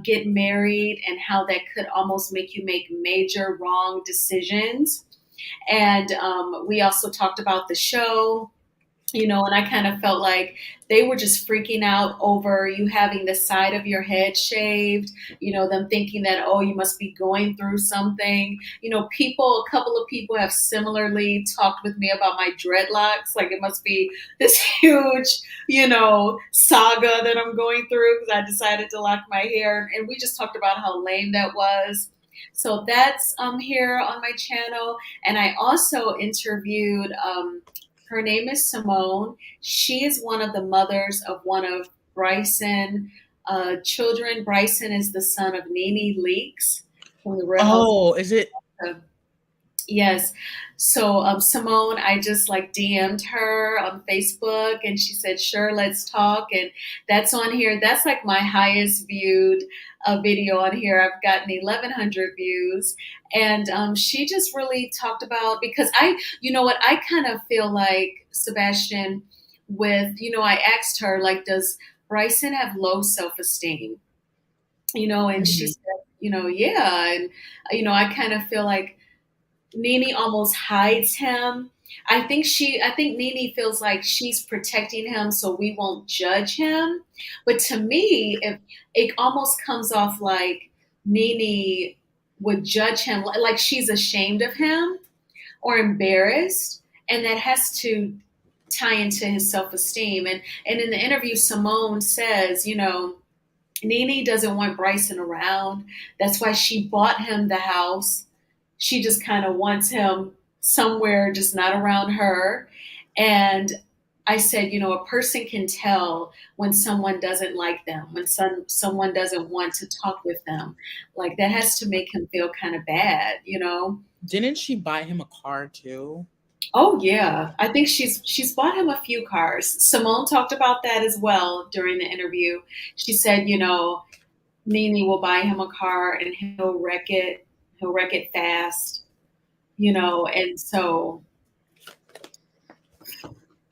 get married and how that could almost make you make major wrong decisions. And we also talked about the show, and I kind of felt like they were just freaking out over you having the side of your head shaved, them thinking that, oh, you must be going through something. A couple of people have similarly talked with me about my dreadlocks. Like it must be this huge, saga that I'm going through because I decided to lock my hair. And we just talked about how lame that was. So that's here on my channel. And I also interviewed her name is Simone. She is one of the mothers of one of Bryson children. Bryson is the son of Nene Leakes from the Real Housewives. Oh, is it? Yes. So Simone, I just like DM'd her on Facebook and she said, sure, let's talk. And that's on here. That's like my highest viewed video on here. I've gotten 1,100 views. And she just really talked about, because you know what, I kind of feel like, Sebastian, I asked her, like, does Bryson have low self-esteem? And she Mhm. said, yeah. And, I kind of feel like, Nene almost hides him. I think Nene feels like she's protecting him so we won't judge him. But to me, it almost comes off like Nene. would judge him like she's ashamed of him or embarrassed, and that has to tie into his self-esteem. And in the interview, Simone says, Nene doesn't want Bryson around. That's why she bought him the house. She just kind of wants him somewhere, just not around her. And I said, a person can tell when someone doesn't like them, when someone doesn't want to talk with them. Like that has to make him feel kind of bad. Didn't she buy him a car too? Oh yeah, I think she's bought him a few cars. Simone talked about that as well during the interview. She said, Nene will buy him a car and he'll wreck it. He'll wreck it fast, and so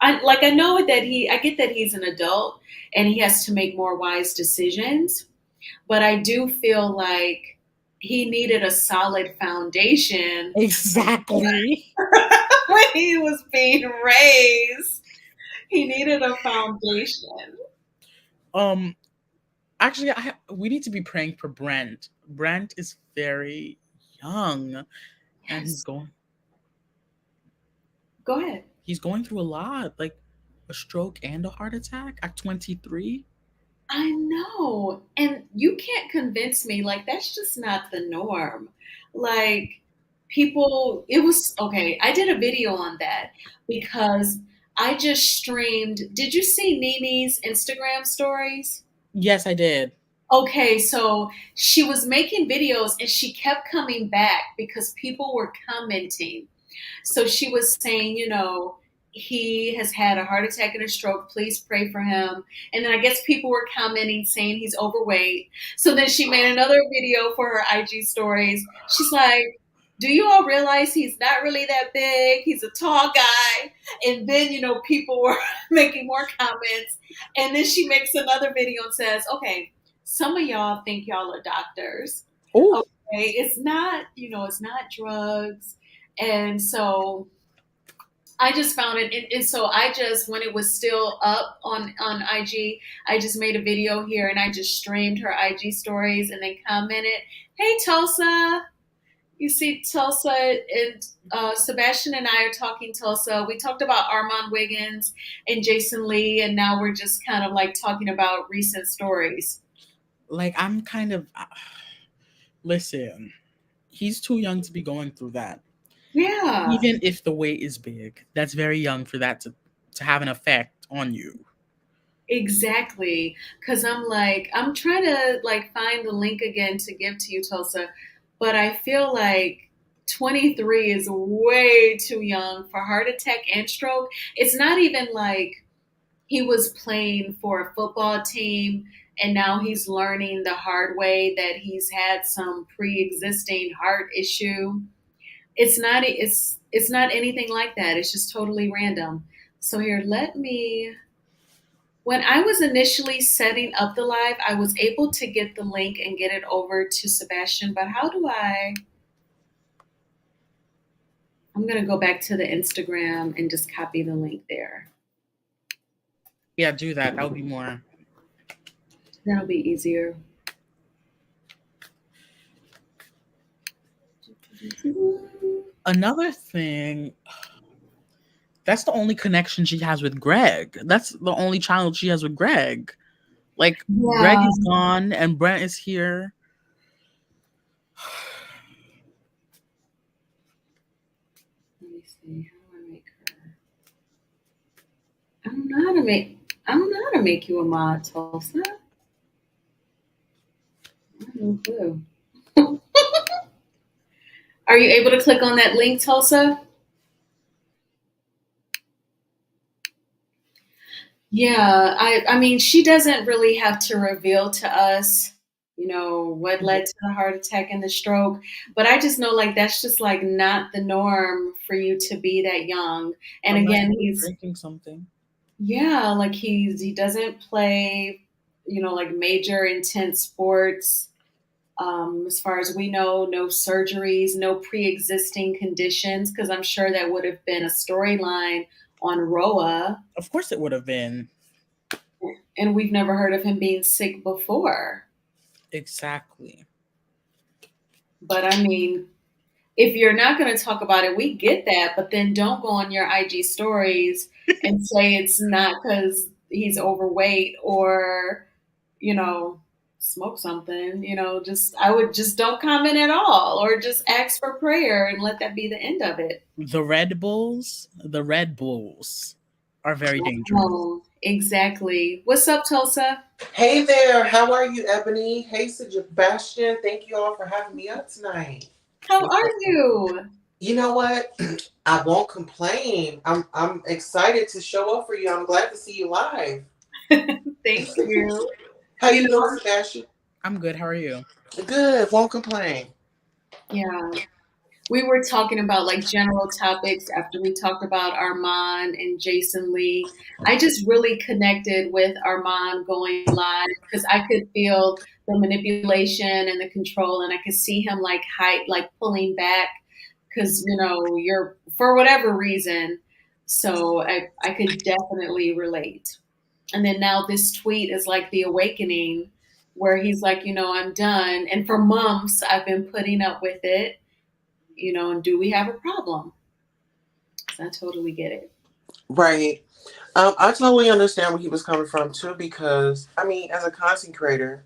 I know that I get that he's an adult and he has to make more wise decisions, but I do feel like he needed a solid foundation Exactly. when he was being raised. He needed a foundation. Um, actually, we need to be praying for Brent. Brent is very young, and Yes. Go ahead. he's going through a lot, like a stroke and a heart attack at 23. I know. And you can't convince me, like, that's just not the norm. Like, it was okay. I did a video on that because I just streamed. Did you see Nini's Instagram stories? Yes, I did. Okay, so she was making videos and she kept coming back because people were commenting. So she was saying, he has had a heart attack and a stroke. Please pray for him. And then I guess people were commenting saying he's overweight. So then she made another video for her IG stories. She's like, do you all realize he's not really that big? He's a tall guy. And then, people were making more comments. And then she makes another video and says, okay, some of y'all think y'all are doctors. Oh, Okay, it's not drugs. And so I just found it, and so I just, when it was still up on IG, I just made a video here and I just streamed her IG stories and then commented, "Hey Tulsa, you see Tulsa and Sebastian and I are talking Tulsa. We talked about Armon Wiggins and Jason Lee, and now we're just kind of like talking about recent stories." like I'm kind of listen. He's too young to be going through that. Yeah. Even if the weight is big, that's very young for that to have an effect on you. Exactly. Cause I'm trying to like find the link again to give to you, Tulsa, but I feel like 23 is way too young for heart attack and stroke. It's not even like he was playing for a football team and now he's learning the hard way that he's had some pre-existing heart issue. It's not anything like that. It's just totally random. So here, when I was initially setting up the live, I was able to get the link and get it over to Sebastian, but I'm going to go back to the Instagram and just copy the link there. Yeah, do that. That would be more. That'll be easier. Another thing, that's the only connection she has with Greg. That's the only child she has with Greg. Like Greg Yeah. is gone and Brent is here. Let me see. How do I make her? I don't know how to make. I don't know how to make you a mod, Tulsa. I have no clue. Are you able to click on that link, Tulsa? Yeah, I mean, she doesn't really have to reveal to us, what led to the heart attack and the stroke. But I just know like that's just like not the norm for you to be that young. And Unless again, he was he's drinking something. yeah, like he doesn't play, like major intense sports. As far as we know, no surgeries, no pre-existing conditions, because I'm sure that would have been a storyline on Roa. Of course it would have been. And we've never heard of him being sick before. Exactly. But I mean, if you're not going to talk about it, we get that, but then don't go on your IG stories and say it's not because he's overweight or, you know, smoke something, just, I would just don't comment at all or just ask for prayer and let that be the end of it. The Red Bulls are very dangerous. Oh, exactly. What's up, Tulsa? Hey there, how are you, Ebony? Hey, Sebastian. Thank you all for having me up tonight. How are you? You know what? I won't complain. I'm excited to show up for you. I'm glad to see you live. Thank you. How You you doing, know, Sebastian? I'm good. How are you? Good. Won't complain. yeah. We were talking about like general topics after we talked about Armon and Jason Lee. I just really connected with Armon going live because I could feel the manipulation and the control, and I could see him like like pulling back because you're for whatever reason. So I could definitely relate. And then now this tweet is like the awakening, where he's like, I'm done, and for months I've been putting up with it, and do we have a problem? So I totally get it. Right. I totally understand where he was coming from too, because I mean, as a content creator,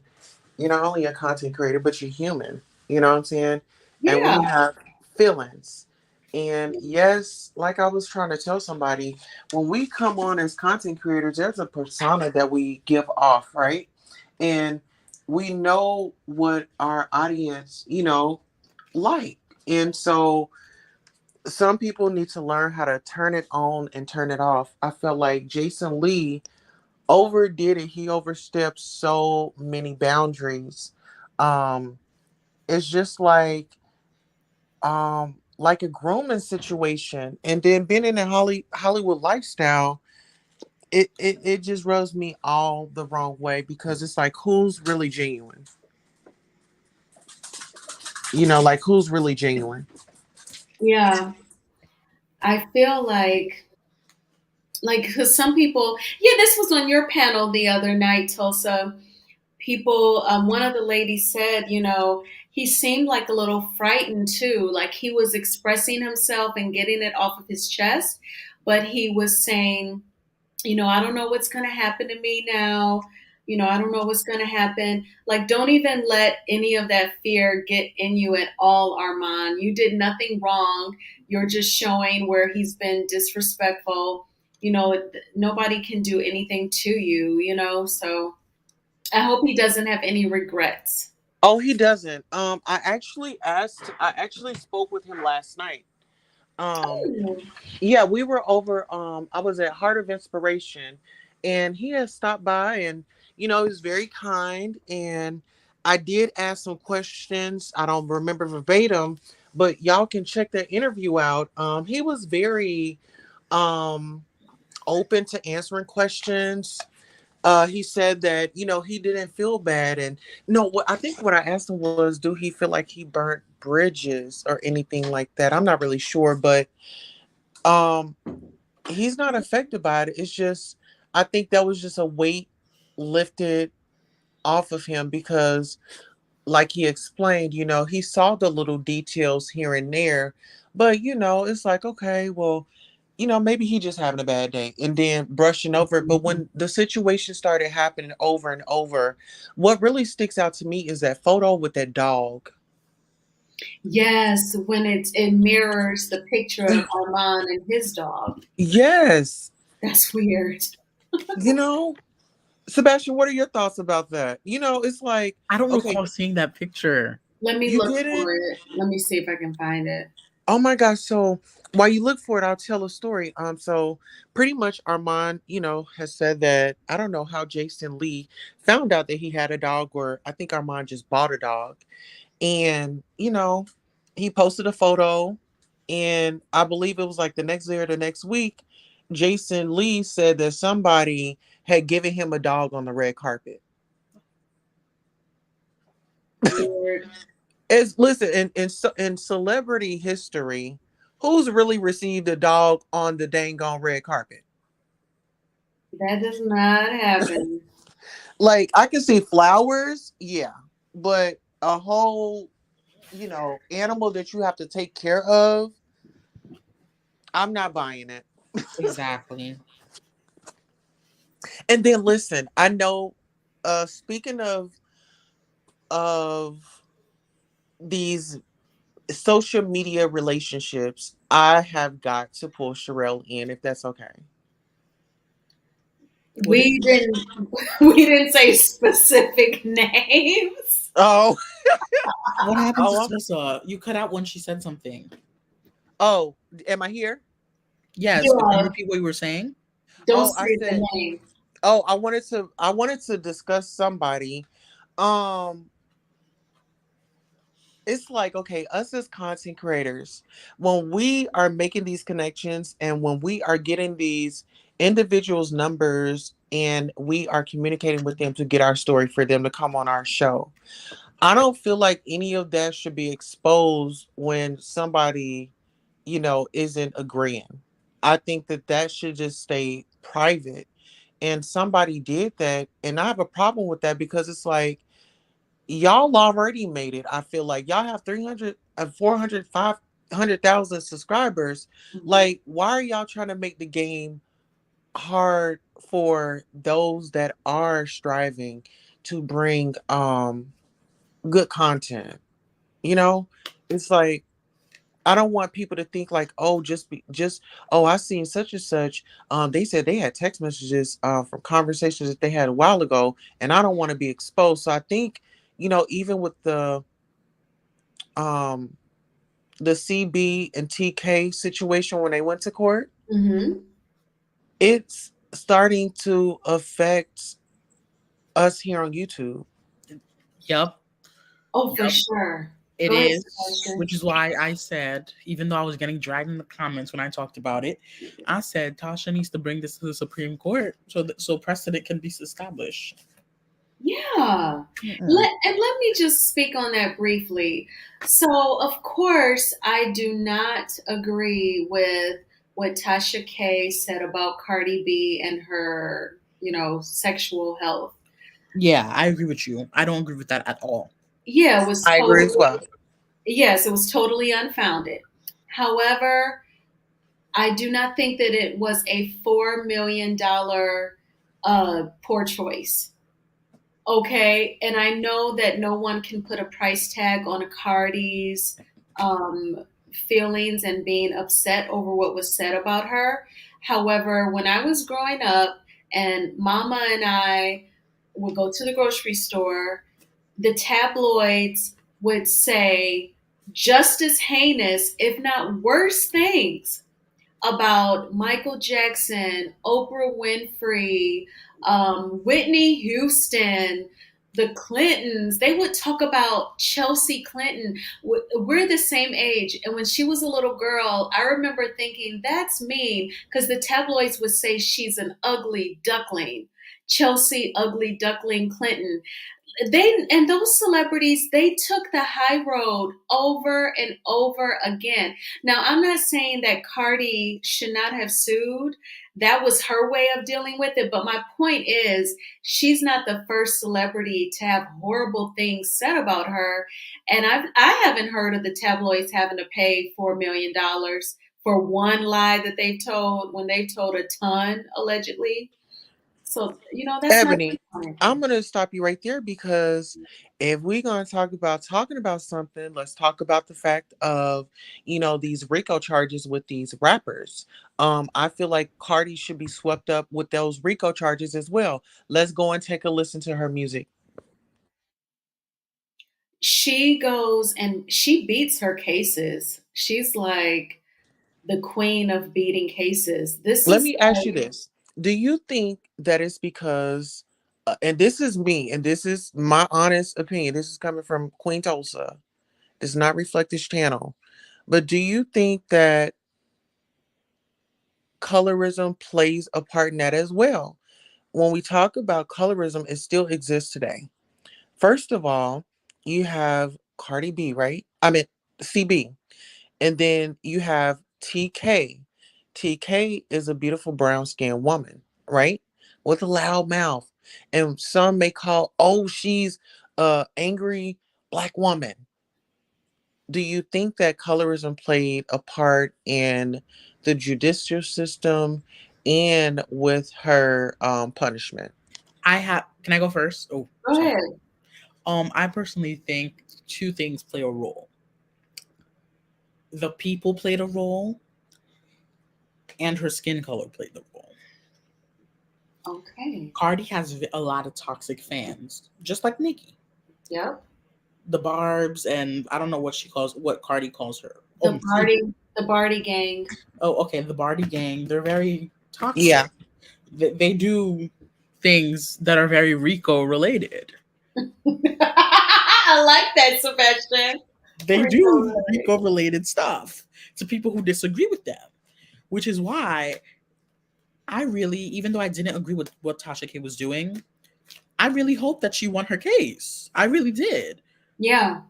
you're not only a content creator, but you're human. You know what I'm saying? And Yeah. we have feelings. And yes, like I was trying to tell somebody, when we come on as content creators, there's a persona that we give off, right? And we know what our audience, like. And so some people need to learn how to turn it on and turn it off. I felt like Jason Lee overdid it. He overstepped so many boundaries. Um, it's just like a grooming situation, and then being in a Hollywood lifestyle. It just rubs me all the wrong way, because it's like, who's really genuine? Like, who's really genuine? Yeah. I feel like because some people, yeah, this was on your panel the other night, Tulsa. People, one of the ladies said, he seemed like a little frightened too, like he was expressing himself and getting it off of his chest, but he was saying, I don't know what's going to happen to me now. I don't know what's going to happen. Like, don't even let any of that fear get in you at all, Armand. You did nothing wrong. You're just showing where he's been disrespectful. Nobody can do anything to you, So I hope he doesn't have any regrets. Oh, he doesn't. I actually spoke with him last night. Um, Oh, yeah, we were over. I was at Heart of Inspiration, and he had stopped by, and he was very kind. And I did ask some questions. I don't remember verbatim, but y'all can check that interview out. He was very um open to answering questions. He said that he didn't feel bad, and no, what I think what I asked him was, do he feel like he burnt bridges or anything like that? I'm not really sure, but um he's not affected by it. It's just, I think that was just a weight lifted off of him, because like he explained, he saw the little details here and there, but it's like, okay, well, maybe he just having a bad day, and then brushing over it. But when the situation started happening over and over, what really sticks out to me is that photo with that dog. yes, when it mirrors the picture of Armand and his dog. Yes. That's weird. You know, Sebastian, what are your thoughts about that? It's like, I don't okay, recall seeing that picture. Let me you look get it? for it. Let me see if I can find it. Oh my gosh. So while you look for it, I'll tell a story. So pretty much Armand, has said that, I don't know how Jason Lee found out that he had a dog, or I think Armand just bought a dog. And, he posted a photo, and I believe it was like the next day or the next week, Jason Lee said that somebody had given him a dog on the red carpet. Weird. It's, listen, in celebrity history, who's really received a dog on the dang on red carpet? That does not happen. Like, I can see flowers, yeah, but a whole animal that you have to take care of, I'm not buying it. Exactly. And then listen, I know, speaking of these social media relationships, I have got to pull Sherelle in if that's okay. What did We didn't we didn't say specific names. Oh, what happened to oh, Tessa? You cut out when she said something. oh, am I here? Yes, but can you Yeah, repeat what you were saying? don't Oh, I say said, the name. oh, I wanted to discuss somebody. Um, it's like, okay, us as content creators, when we are making these connections and when we are getting these individuals' numbers and we are communicating with them to get our story for them to come on our show, I don't feel like any of that should be exposed when somebody, isn't agreeing. I think that that should just stay private. And somebody did that, and I have a problem with that because it's like, y'all already made it. I feel like y'all have 300 and 400, 500,000 subscribers. Mhm. Like, why are y'all trying to make the game hard for those that are striving to bring good content? You know, it's like, I don't want people to think like, oh, oh, I seen such and such. They said they had text messages from conversations that they had a while ago, and I don't want to be exposed. So I think, even with um the CB and TK situation when they went to court, Mhm. it's starting to affect us here on YouTube. Yep. Oh, for Yep. sure. It Go ahead, is, Sebastian. which is why I said, even though I was getting dragged in the comments when I talked about it, I said Tasha needs to bring this to the Supreme Court so precedent can be established. Yeah. Mm-mm. And let me just speak on that briefly. So, of course, I do not agree with what Tasha K said about Cardi B and her, sexual health. Yeah, I agree with you. I don't agree with that at all. Yeah, it was I agree as well. totally, yes, it was totally unfounded. However, I do not think that it was a $4 million poor choice. Okay, and I know that no one can put a price tag on a Cardi's um, feelings and being upset over what was said about her. However, when I was growing up and Mama and I would go to the grocery store, the tabloids would say just as heinous, if not worse, things about Michael Jackson, Oprah Winfrey, Whitney Houston, the Clintons. They would talk about Chelsea Clinton. We're the same age. And when she was a little girl, I remember thinking, that's mean, because the tabloids would say she's an ugly duckling. Chelsea Ugly Duckling Clinton. Those celebrities, they took the high road over and over again. Now, I'm not saying that Cardi should not have sued. That was her way of dealing with it. But my point is, she's not the first celebrity to have horrible things said about her. And I haven't heard of the tabloids having to pay $4 million for one lie that they've told when they've told a ton allegedly. So, that's not Ebony, I'm anything. gonna stop you right there because if we're gonna talk about talking about something, let's talk about the fact of, these RICO charges with these rappers. I feel like Cardi should be swept up with those RICO charges as well. Let's go and take a listen to her music. She goes and she beats her cases. She's like the queen of beating cases. This Let is me ask you this. Do you think that it's because, and this is me, and this is my honest opinion, this is coming from Queen Tulsa, does not reflect this channel, but do you think that colorism plays a part in that as well? When we talk about colorism, it still exists today. First of all, you have Cardi B, right? I mean, CB. And then you have TK. TK is a beautiful brown skinned woman, right? With a loud mouth. And some may call, oh, she's a angry black woman. do you think that colorism played a part in the judicial system and with her punishment? Can I go first? Oh, Go sorry. ahead. I personally think two things play a role. The people played a role, and her skin color played the role. Okay. Cardi has a lot of toxic fans, just like Nicki. Yep. The Barb's, and I don't know what Cardi calls her. The Barty gang. Oh, okay, the Bardi gang. They're very Yeah. toxic. They do things that are very Rico related. I like that, Sebastian. They do Rico. Rico related stuff to people who disagree with them, which is why I really, even though I didn't agree with what Tasha K was doing, I really hope that she won her case. I really did. Yeah.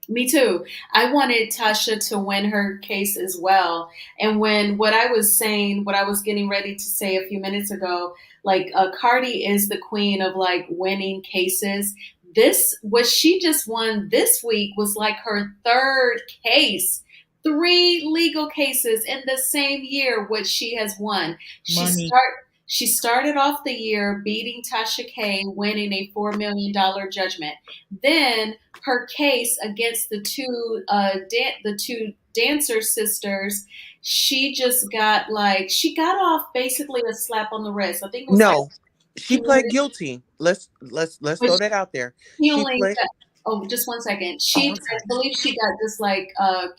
Me too. I wanted Tasha to win her case as well. And when what I was saying, what I was getting ready to say a few minutes ago, like Cardi is the queen of like winning cases. This what she just won this week was like her third case. Three legal cases in the same year, what she has won. Money. She started off the year beating Tasha K, winning a $4 million judgment. Then her case against the two dancer sisters, she just got like she got off basically a slap on the wrist. I think it was like No, she pled community, guilty. Let's but throw that out there. he She only pled. got, oh, just one second. Oh, She, I'm I sorry. believe she got this like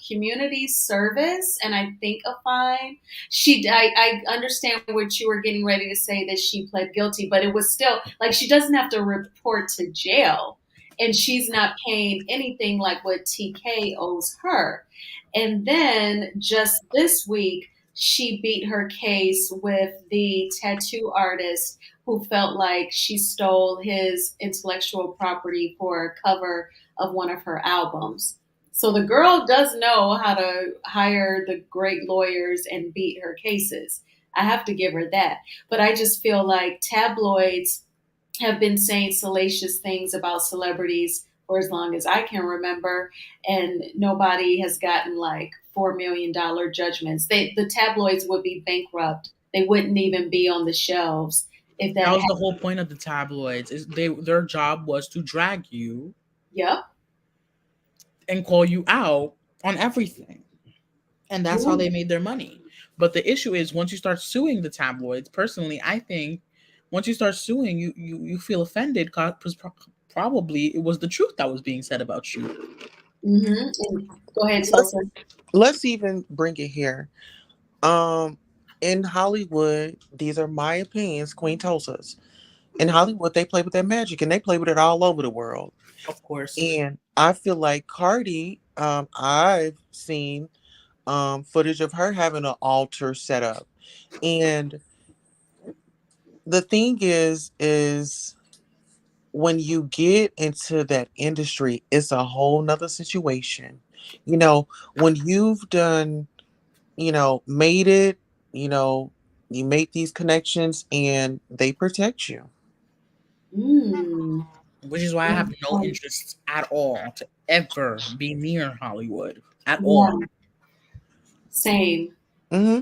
community service and I think a fine. I understand what you were getting ready to say that she pled guilty, but it was still like she doesn't have to report to jail and she's not paying anything like what TK owes her. And then just this week, she beat her case with the tattoo artist who felt like she stole his intellectual property for a cover of one of her albums. So the girl does know how to hire the great lawyers and beat her cases. I have to give her that. But I just feel like tabloids have been saying salacious things about celebrities for as long as I can remember, and nobody has gotten like $4 million judgments. The tabloids would be bankrupt. They wouldn't even be on the shelves if that That was happened. the whole point of the tabloids. Is their job was to drag you Yep. and call you out on everything. And that's how Yeah. they made their money. But the issue is once you start suing the tabloids, personally, I think once you start suing, you feel offended because probably it was the truth that was being said about you. And go ahead, Let's Tulsa. let's even bring it here. Um, in Hollywood, these are my opinions, Queen Tulsa's. In Hollywood, they play with that magic, and they play with it all over the world. Of course. And I feel like Cardi, I've seen footage of her having an altar set up. And the thing is when you get into that industry, it's a whole nother situation. You know, when you've done, made it, you know, you make these connections and they protect you. Mm. Which is why I have no interest at all to ever be near Hollywood at all. Yeah, same. Hmm.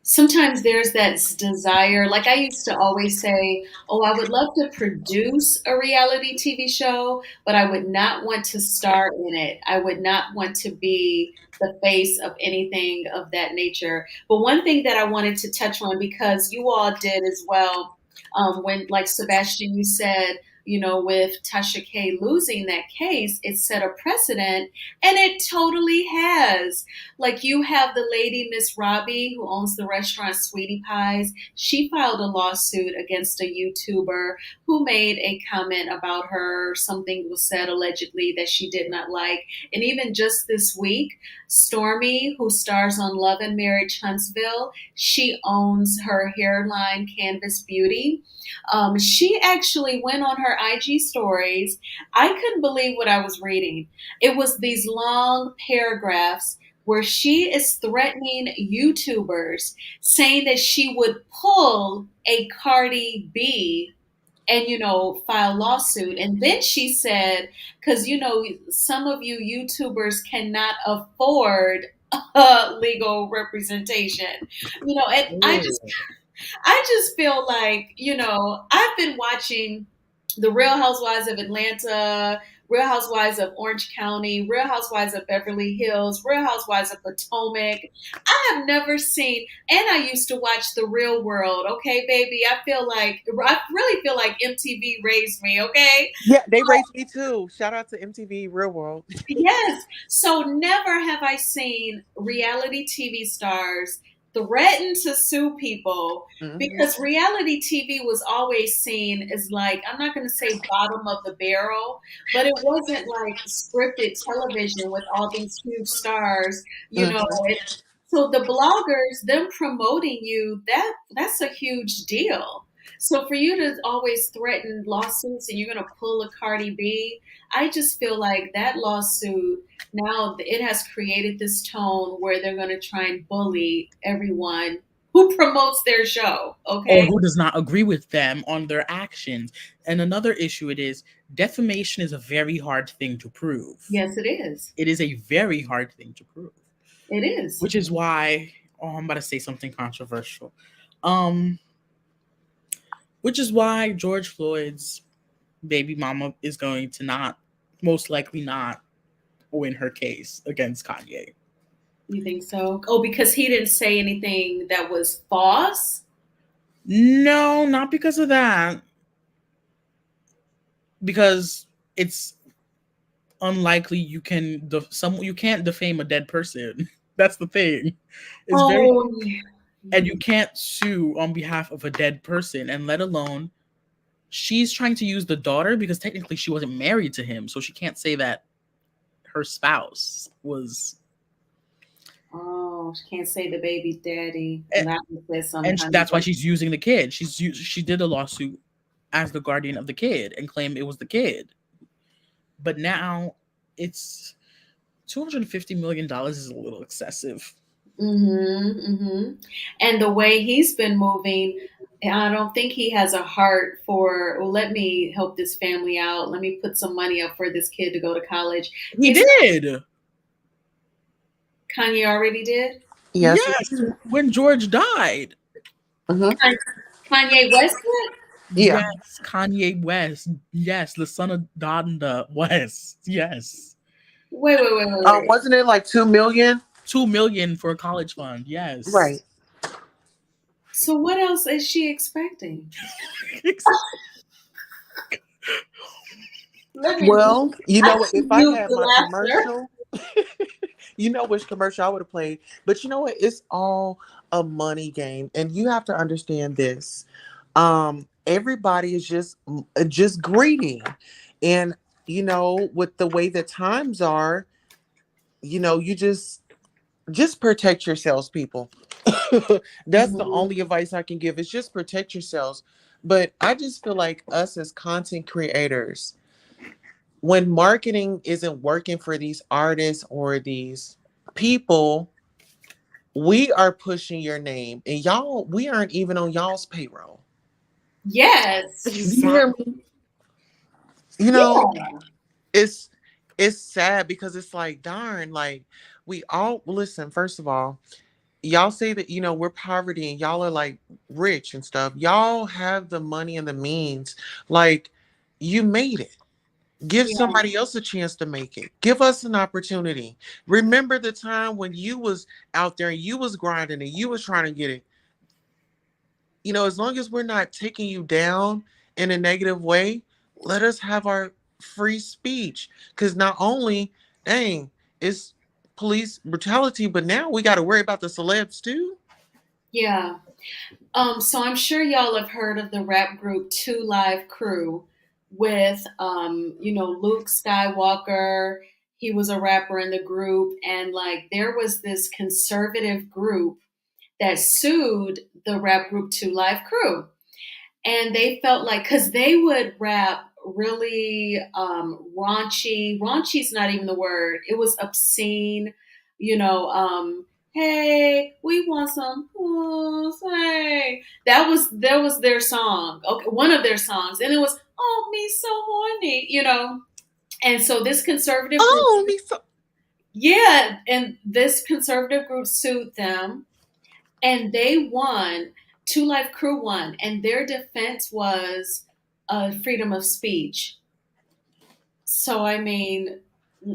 Sometimes there's that desire. Like I used to always say, oh, I would love to produce a reality TV show, but I would not want to star in it. I would not want to be the face of anything of that nature. But one thing that I wanted to touch on, because you all did as well, when, like Sebastian, you said, with Tasha K losing that case, it set a precedent, and it totally has. Like you have the lady, Miss Robbie, who owns the restaurant Sweetie Pies. She filed a lawsuit against a YouTuber who made a comment about her. Something was said allegedly that she did not like. And even just this week, Stormy, who stars on Love and Marriage Huntsville, she owns her hairline Canvas Beauty. She actually went on her IG stories. I couldn't believe what I was reading. It was these long paragraphs where she is threatening YouTubers, saying that she would pull a Cardi B and file lawsuit. And then she said, because some of you YouTubers cannot afford legal representation, and Oh. I just feel like, I've been watching The Real Housewives of Atlanta, Real Housewives of Orange County, Real Housewives of Beverly Hills, Real Housewives of Potomac. I have never seen, and I used to watch The Real World. Okay, baby. I really feel like MTV raised me. Okay. Yeah, they raised me too. Shout out to MTV Real World. Yes. So never have I seen reality TV stars threaten to sue people, Hmm. because reality TV was always seen as, like, I'm not going to say bottom of the barrel, but it wasn't like scripted television with all these huge stars, you know. Hmm. It, so the bloggers, them promoting you, that's a huge deal. So for you to always threaten lawsuits and you're going to pull a Cardi B, I just feel like that lawsuit, now it has created this tone where they're going to try and bully everyone who promotes their show. Or Okay. who does not agree with them on their actions. And another issue it is defamation is a very hard thing to prove. Yes, it is. It is a very hard thing to prove, It is. which is why I'm about to say something controversial. Um, which is why George Floyd's baby mama is going to not, most likely not, win her case against Kanye. You think so? Oh, because he didn't say anything that was false? No, not because of that. Because it's unlikely you can't defame a dead person. That's the thing. It's very, Oh, yeah. and you can't sue on behalf of a dead person, and let alone she's trying to use the daughter because technically she wasn't married to him, so she can't say that her spouse was. Oh, she can't say the baby's daddy. And, That says some kind of that's why way. she's using the kid. She did a lawsuit as the guardian of the kid and claimed it was the kid. But now it's $250 million is a little excessive. And the way he's been moving, I don't think he has a heart for, well, let me help this family out. Let me put some money up for this kid to go to college. He It's did. Kanye already did. Yes. Yes, when George died. Hmm. Kanye West did? Yeah. Yes, Kanye West. Yes, the son of Donda West. Yes. Wait. Wasn't it like 2 million? 2 million for a college fund. Yes. Right. So what else is she expecting? Let me Well, you know what? If I mute had the my laughter. commercial, you know which commercial I would have played. But you know what? It's all a money game, and you have to understand this. Everybody is just greedy, and with the way the times are, you just protect yourselves, people. That's the Mhm. only advice I can give. Is just protect yourselves. But I just feel like us as content creators, when marketing isn't working for these artists or these people, we are pushing your name, and y'all, we aren't even on y'all's payroll. Yes. Do you hear Exactly. me? You know, Yeah. it's it's sad because it's like, darn, like we all listen. First of all, y'all say that we're poverty and y'all are like rich and stuff. Y'all have the money and the means. Like, you made it. Give Yeah. somebody else a chance to make it. Give us an opportunity. Remember the time when you was out there and you was grinding and you was trying to get it. As long as we're not taking you down in a negative way, let us have our free speech. Because not only, dang, it's police brutality, but now we got to worry about the celebs too. Yeah. So I'm sure y'all have heard of the rap group Two Live Crew with, Luke Skywalker. He was a rapper in the group, and like there was this conservative group that sued the rap group Two Live Crew, and they felt like, because they would rap really raunchy. Raunchy's not even the word. It was obscene, you know. Hey, we want some puss. Hey, that was their song. Okay, one of their songs, and it was "Oh Me So Horny," And so this conservative group, Oh, me so. yeah, and this conservative group sued them, and they won. Two Life Crew won, and their defense was freedom of speech. So I mean,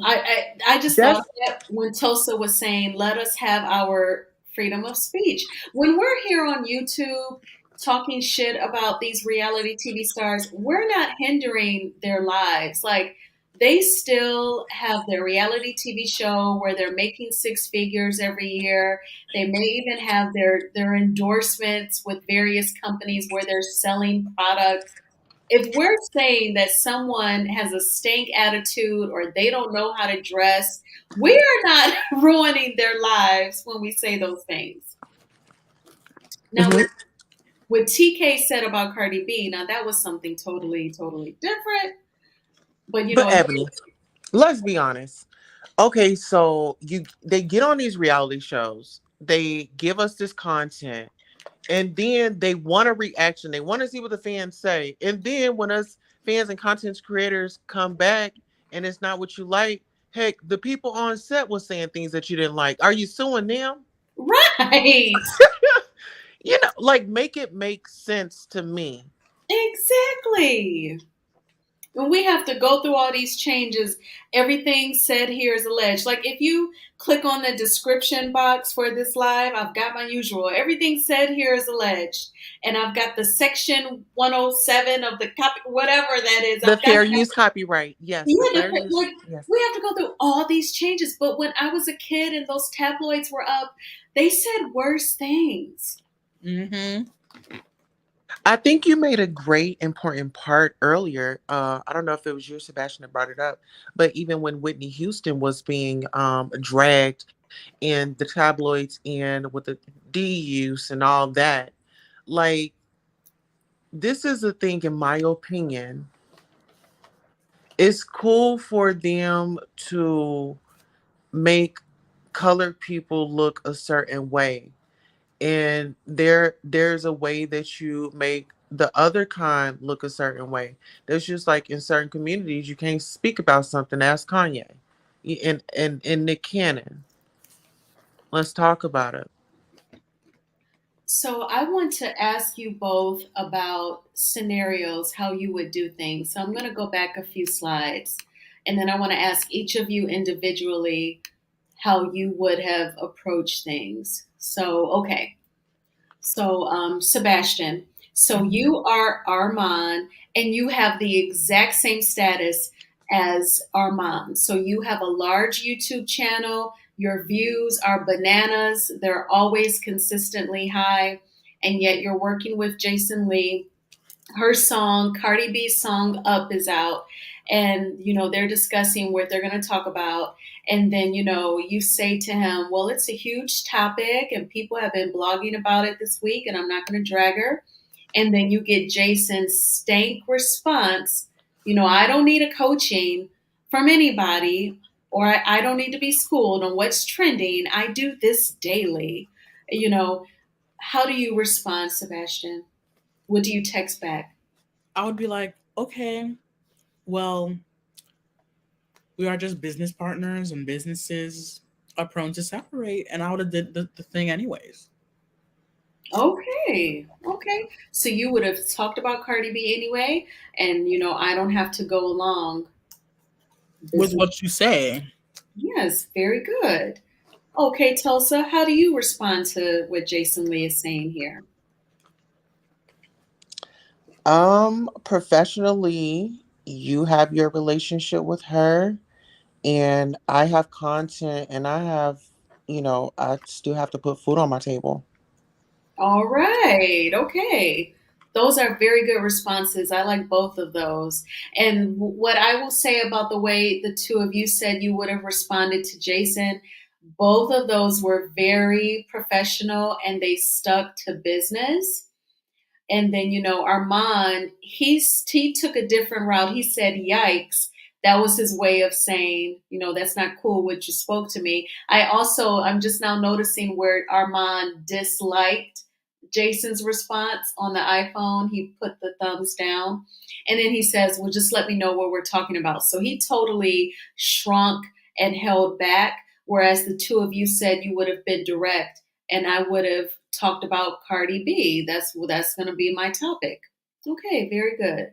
I just thought of That's that when Tulsa was saying, "Let us have our freedom of speech." When we're here on YouTube talking shit about these reality TV stars, we're not hindering their lives. Like they still have their reality TV show where they're making six figures every year. They may even have their endorsements with various companies where they're selling products. If we're saying that someone has a stank attitude or they don't know how to dress, we are not ruining their lives when we say those things. Now, mhm. what TK said about Cardi B, now that was something totally, totally different. But But Ebony, let's be honest. Okay, so they get on these reality shows, they give us this content, and then they want a reaction. They want to see what the fans say. And then when us fans and content creators come back and it's not what you like, heck, the people on set was saying things that you didn't like. Are you suing them? right, Like make it make sense to me. exactly. When we have to go through all these changes, everything said here is alleged. Like if you click on the description box for this live, I've got my usual. Everything said here is alleged. And I've got the section 107 of the copy, whatever that is. The I've got fair that. use copyright. Yes, the Yeah, fair use. like Yes. we have to go through all these changes. But when I was a kid and those tabloids were up, they said worse things. Mm-hmm. I think you made a great important part earlier. I don't know if it was you or Sebastian that brought it up, but even when Whitney Houston was being dragged in the tabloids and with the D use and all that, like this is the thing, in my opinion. It's cool for them to make colored people look a certain way, and there's a way that you make the other kind look a certain way. There's just like in certain communities you can't speak about something. Ask Kanye and Nick Cannon. Let's talk about it. So I want to ask you both about scenarios, how you would do things. So I'm going to go back a few slides, and then I want to ask each of you individually how you would have approached things. So, okay. So, Sebastian, so Mhm. you are Armon, and you have the exact same status as Armon. So you have a large YouTube channel. Your views are bananas. They're always consistently high, and yet you're working with Jason Lee. Her song, Cardi B's song Up is out, and they're discussing what they're going to talk about. And then you say to him, well, it's a huge topic and people have been blogging about it this week and I'm not going to drag her. And then you get Jason's stank response, I don't need a coaching from anybody, or I don't need to be schooled on what's trending. I do this daily. you know how do you respond, Sebastian? What do you text back? I would be like, okay, well, we are just business partners and businesses are prone to separate, and I would have did the thing anyways. Okay. Okay. So you would have talked about Cardi B anyway, and I don't have to go along. With Business. what you say. Yes, very good. Okay, Tulsa, how do you respond to what Jason Lee is saying here? Professionally, you have your relationship with her, and I have content, and I still have to put food on my table. All right. Okay. Those are very good responses. I like both of those. And what I will say about the way the two of you said you would have responded to Jason, both of those were very professional and they stuck to business. And then, Armand, he took a different route. He said, yikes. that was his way of saying, that's not cool what you spoke to me. I'm just now noticing where Armand disliked Jason's response on the iPhone. He put the thumbs down. And then he says, well, just let me know what we're talking about. So he totally shrunk and held back, whereas the two of you said you would have been direct and I would have talked about Cardi B. That's going to be my topic. Okay, very good.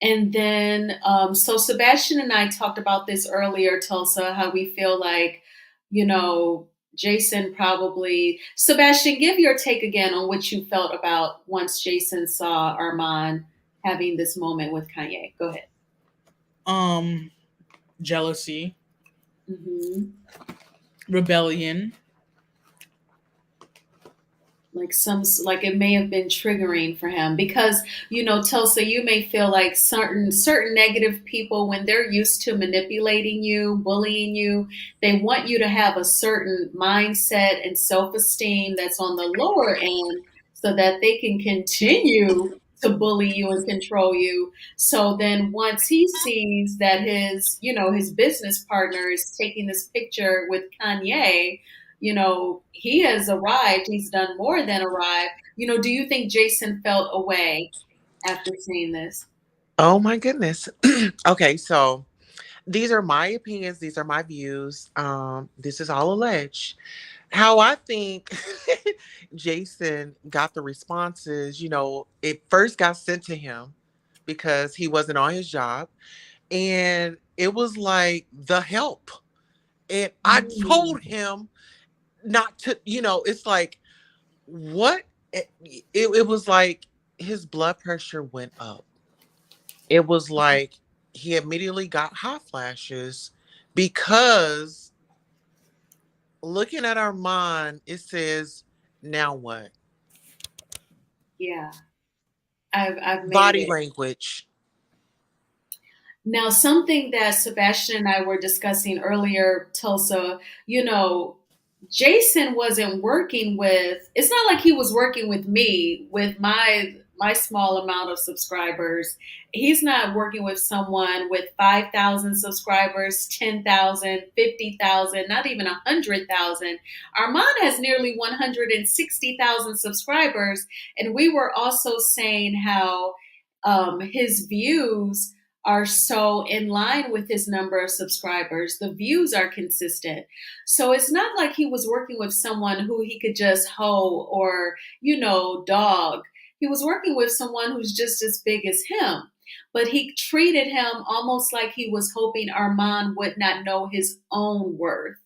And then, so Sebastian and I talked about this earlier, Tulsa, how we feel like, you know, Jason probably. Sebastian, give your take again on what you felt about once Jason saw Armand having this moment with Kanye. Go ahead. Um, Jealousy, Hmm. rebellion. Like it may have been triggering for him because Tulsa, you may feel like certain negative people, when they're used to manipulating you, bullying you, they want you to have a certain mindset and self-esteem that's on the lower end so that they can continue to bully you and control you. So then once he sees that his business partner is taking this picture with Kanye, he has arrived. He's done more than arrive. Do you think Jason felt away after seeing this? Oh my goodness. Okay, so these are my opinions, these are my views. This is all alleged. How I think Jason got the responses, it first got sent to him because he wasn't on his job. And it was like the help. And I Mm, told him not to, it's like, what? It was like his blood pressure went up. It was like he immediately got hot flashes because looking at Armand, it says, now what? yeah, I've made Body it. language. Now, something that Sebastian and I were discussing earlier, Tulsa, Jason wasn't working with, it's not like he was working with me with my small amount of subscribers. He's not working with someone with 5,000 subscribers, 10,000, 50,000, not even 100,000. Armand has nearly 160,000 subscribers. And we were also saying how his views are so in line with his number of subscribers. The views are consistent. So it's not like he was working with someone who he could just hoe or, dog. He was working with someone who's just as big as him. But he treated him almost like he was hoping Armand would not know his own worth.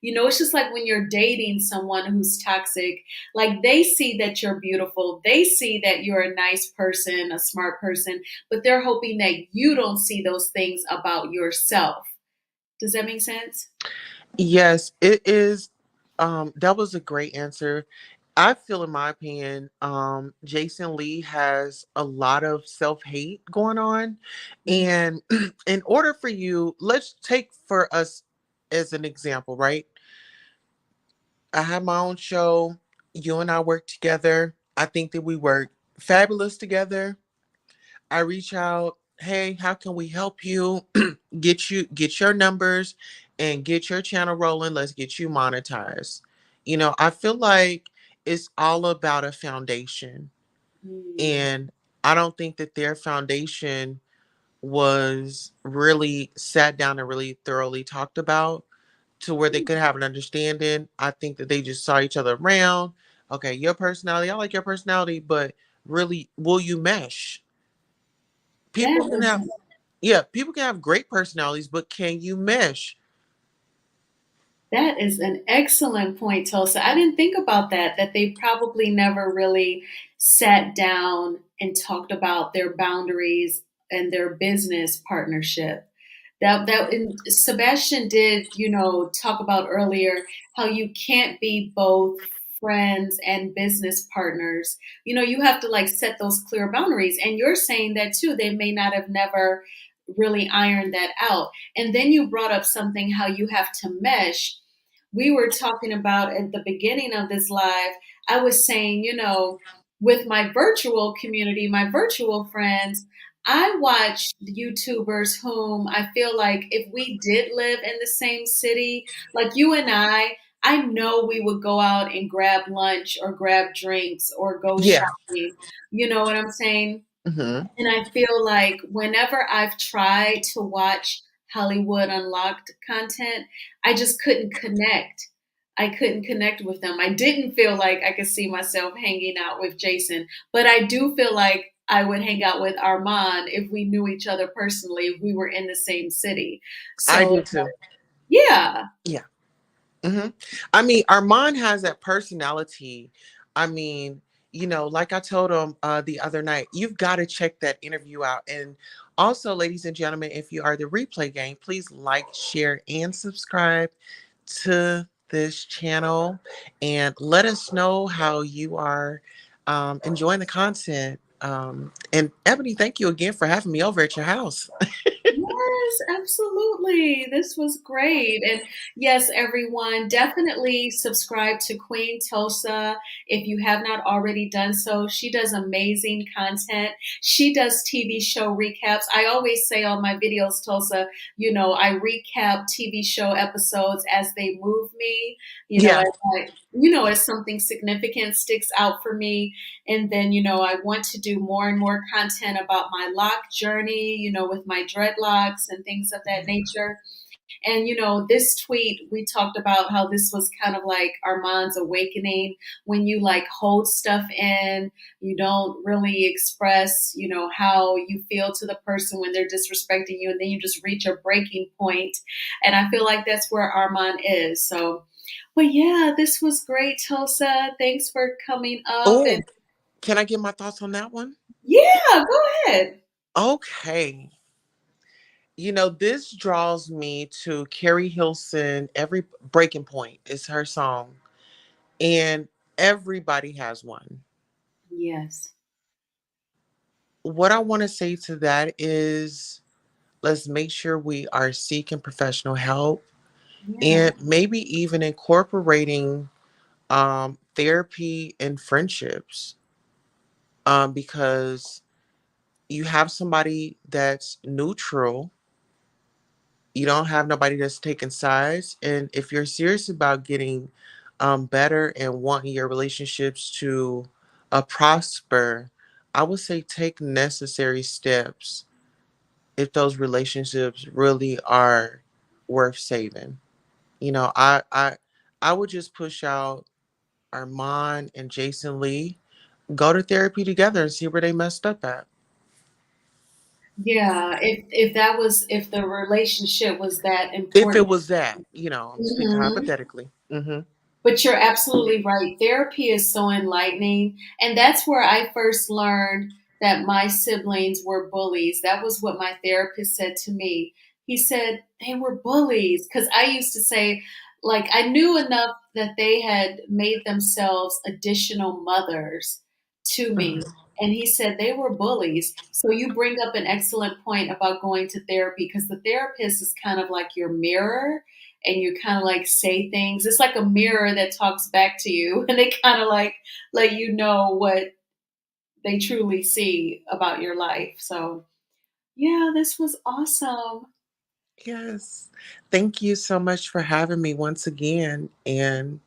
It's just like when you're dating someone who's toxic, like they see that you're beautiful, they see that you're a nice person, a smart person, but they're hoping that you don't see those things about yourself. Does that make sense? Yes, it is. That was a great answer. I feel, in my opinion, Jason Lee has a lot of self hate going on. Mhm. And in order for you, let's take for us as an example, right? I have my own show. You and I work together. I think that we work fabulous together. I reach out, hey, how can we help you? Get your numbers and get your channel rolling. Let's get you monetized. I feel like it's all about a foundation. Mm, And I don't think that their foundation was really sat down and really thoroughly talked about to where they could have an understanding. I think that they just saw each other around. Okay, your personality, I like your personality, but really, will you mesh? People that can is have, yeah, people can have great personalities, but can you mesh? That is an excellent point, Tulsa. I didn't think about that they probably never really sat down and talked about their boundaries and their business partnership. That and Sebastian did, talk about earlier how you can't be both friends and business partners. You have to like set those clear boundaries. And you're saying that too. They may not have never really ironed that out. And then you brought up something how you have to mesh. We were talking about at the beginning of this live, I was saying, with my virtual community, my virtual friends, I watch YouTubers whom I feel like if we did live in the same city, like you and I know we would go out and grab lunch or grab drinks or go Yeah. shopping. You know what I'm saying? Hmm. And I feel like whenever I've tried to watch Hollywood Unlocked content, I just couldn't connect. I couldn't connect with them. I didn't feel like I could see myself hanging out with Jason, but I do feel like I would hang out with Armand if we knew each other personally, if we were in the same city. I So, do too. yeah, Yeah. Hmm. I mean, Armand has that personality. I mean, like I told him the other night, you've got to check that interview out. And also, ladies and gentlemen, if you are the replay gang, please like, share, and subscribe to this channel, and let us know how you are enjoying the content. And Ebony, thank you again for having me over at your house. yes, absolutely. This was great. And yes, everyone, definitely subscribe to Queen Tosa if you have not already done so. She does amazing content. She does TV show recaps. I always say on my videos, Tosa, I recap TV show episodes as they move me, Yeah. as something significant sticks out for me. And then, I want to do more and more content about my lock journey, with my dreadlocks and things of that nature. And, this tweet, we talked about how this was kind of like Armand's awakening. When you like hold stuff in, you don't really express, how you feel to the person when they're disrespecting you. And then you just reach a breaking point. And I feel like that's where Armand is. So, but yeah, this was great, Tulsa. Thanks for coming up. And Oh, can I get my thoughts on that one? yeah, go ahead. Okay. This draws me to Carrie Hilson. Every Breaking Point is her song, and everybody has one. Yes. What I want to say to that is, let's make sure we are seeking professional help, Yeah. and maybe even incorporating therapy and friendships, because you have somebody that's neutral. You don't have nobody that's taking sides. And if you're serious about getting better and wanting your relationships to prosper, I would say take necessary steps if those relationships really are worth saving. I would just push out Armand and Jason Lee, go to therapy together and see where they messed up at. Yeah. If the relationship was that If important. it was that, I'm speaking Mhm. hypothetically. Hmm. But you're absolutely right. Therapy is so enlightening. And that's where I first learned that my siblings were bullies. That was what my therapist said to me. He said they were bullies. Because I used to say, like, I knew enough that they had made themselves additional mothers to me. And he said they were bullies. So you bring up an excellent point about going to therapy because the therapist is kind of like your mirror and you kind of like say things. It's like a mirror that talks back to you, and they kind of like let you know what they truly see about your life. So, yeah, this was awesome. Yes. Thank you so much for having me once again. And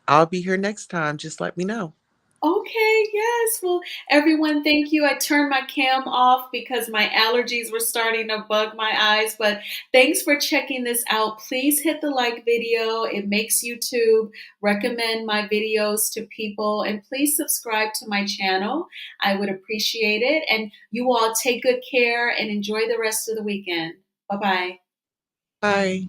I'll be here next time. Just let me know. Okay, yes. Well, everyone, thank you. I turned my cam off because my allergies were starting to bug my eyes, but thanks for checking this out. Please hit the like video. It makes YouTube recommend my videos to people, and please subscribe to my channel. I would appreciate it. And you all take good care and enjoy the rest of the weekend. Bye-bye. Bye.